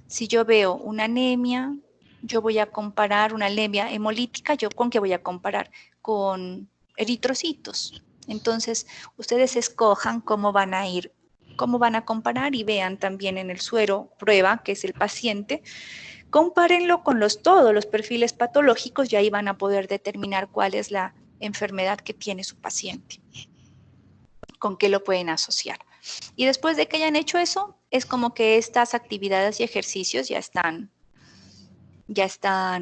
Si yo veo una anemia, yo voy a comparar una anemia hemolítica, ¿yo con qué voy a comparar? Con eritrocitos. Entonces, ustedes escojan cómo van a ir, cómo van a comparar y vean también en el suero prueba, que es el paciente, compárenlo con todos los perfiles patológicos y ahí van a poder determinar cuál es la enfermedad que tiene su paciente, con qué lo pueden asociar. Y después de que hayan hecho eso, es como que estas actividades y ejercicios ya están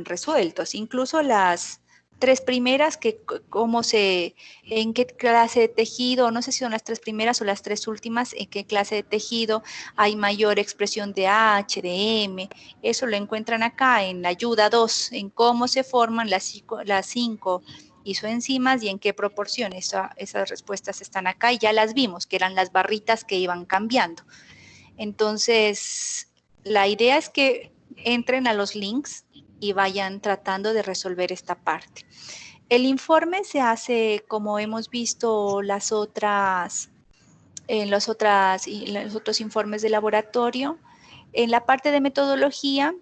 resueltos. Incluso las 3 primeras, en qué clase de tejido, no sé si son las 3 primeras o las 3 últimas, en qué clase de tejido hay mayor expresión de H, de M, eso lo encuentran acá en la ayuda 2, en cómo se forman las 5 isoenzimas y en qué proporción. Esas respuestas están acá y ya las vimos, que eran las barritas que iban cambiando. Entonces, la idea es que entren a los links y vayan tratando de resolver esta parte. El informe se hace como hemos visto en los otros informes de laboratorio. En la parte de metodología,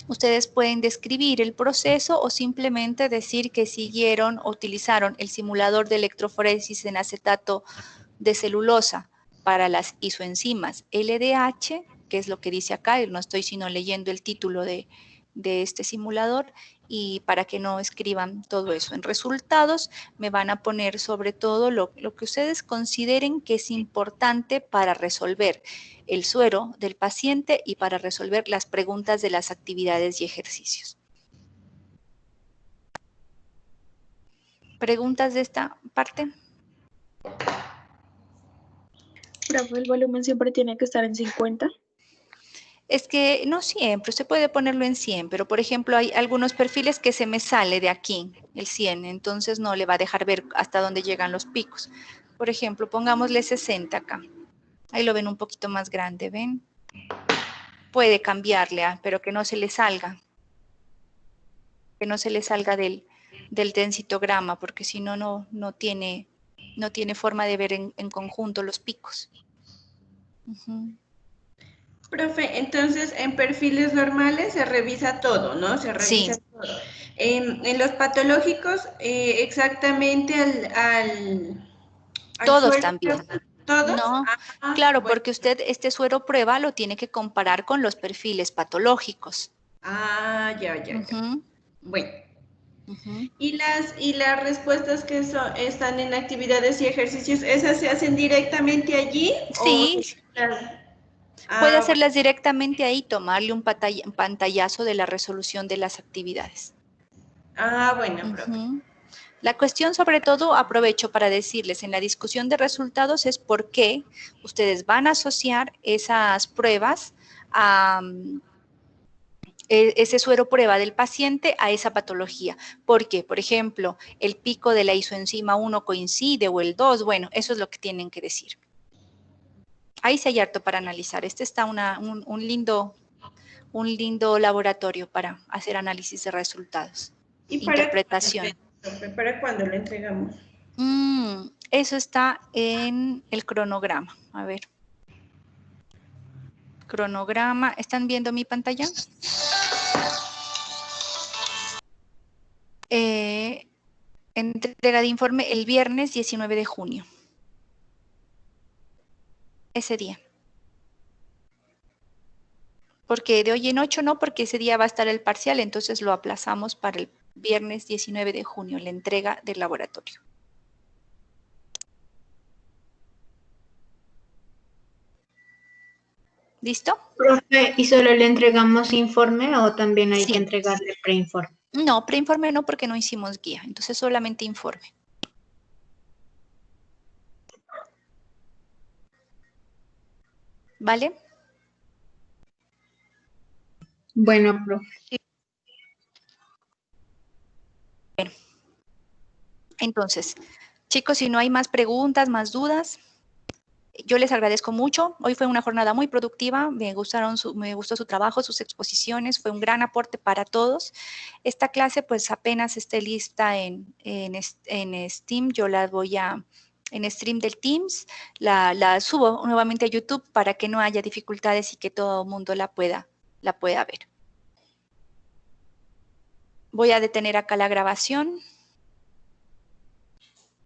ustedes pueden describir el proceso o simplemente decir que siguieron o utilizaron el simulador de electroforesis en acetato de celulosa para las isoenzimas LDH, que es lo que dice acá, no estoy sino leyendo el título de este simulador, y para que no escriban todo eso. En resultados me van a poner sobre todo lo que ustedes consideren que es importante para resolver el suero del paciente y para resolver las preguntas de las actividades y ejercicios. ¿Preguntas de esta parte? Profe, ¿el volumen siempre tiene que estar en 50? Es que no siempre, usted puede ponerlo en 100, pero por ejemplo hay algunos perfiles que se me sale de aquí, el 100, entonces no le va a dejar ver hasta dónde llegan los picos. Por ejemplo, pongámosle 60 acá. Ahí lo ven un poquito más grande, ¿ven? Puede cambiarle, pero que no se le salga. Que no se le salga del densitograma, porque si no, no tiene forma de ver en conjunto los picos. Profe, entonces en perfiles normales se revisa todo, ¿no? Se revisa todo. En los patológicos, exactamente al todos suero, también. ¿Todos? No, claro, porque usted este suero prueba lo tiene que comparar con los perfiles patológicos. Ah, ya. Bueno. Y las respuestas que están en actividades y ejercicios, ¿esas se hacen directamente allí? Sí. Ah, Puede hacerlas directamente ahí, tomarle un pantallazo de la resolución de las actividades. Ah, bueno, profe. La cuestión, sobre todo, aprovecho para decirles en la discusión de resultados es por qué ustedes van a asociar esas pruebas a ese suero prueba del paciente a esa patología. Porque, por ejemplo, el pico de la isoenzima 1 coincide o el 2, bueno, eso es lo que tienen que decir. Ahí sí hay harto para analizar. Este está un lindo laboratorio para hacer análisis de resultados. ¿Y interpretación. ¿Para cuándo lo entregamos? Eso está en el cronograma. A ver. Cronograma. ¿Están viendo mi pantalla? Entrega de informe el viernes 19 de junio. Ese día. Porque de hoy en 8 no, porque ese día va a estar el parcial, entonces lo aplazamos para el viernes 19 de junio, la entrega del laboratorio. ¿Listo? Profe, ¿y solo le entregamos informe o también hay que entregarle preinforme? No, preinforme no, porque no hicimos guía, entonces solamente informe. ¿Vale? Bueno, profe. Bueno. Entonces, chicos, si no hay más preguntas, más dudas, yo les agradezco mucho. Hoy fue una jornada muy productiva, me gustó su trabajo, sus exposiciones, fue un gran aporte para todos. Esta clase pues apenas esté lista en Steam, yo la voy en stream del Teams, la subo nuevamente a YouTube para que no haya dificultades y que todo el mundo la pueda ver. Voy a detener acá la grabación.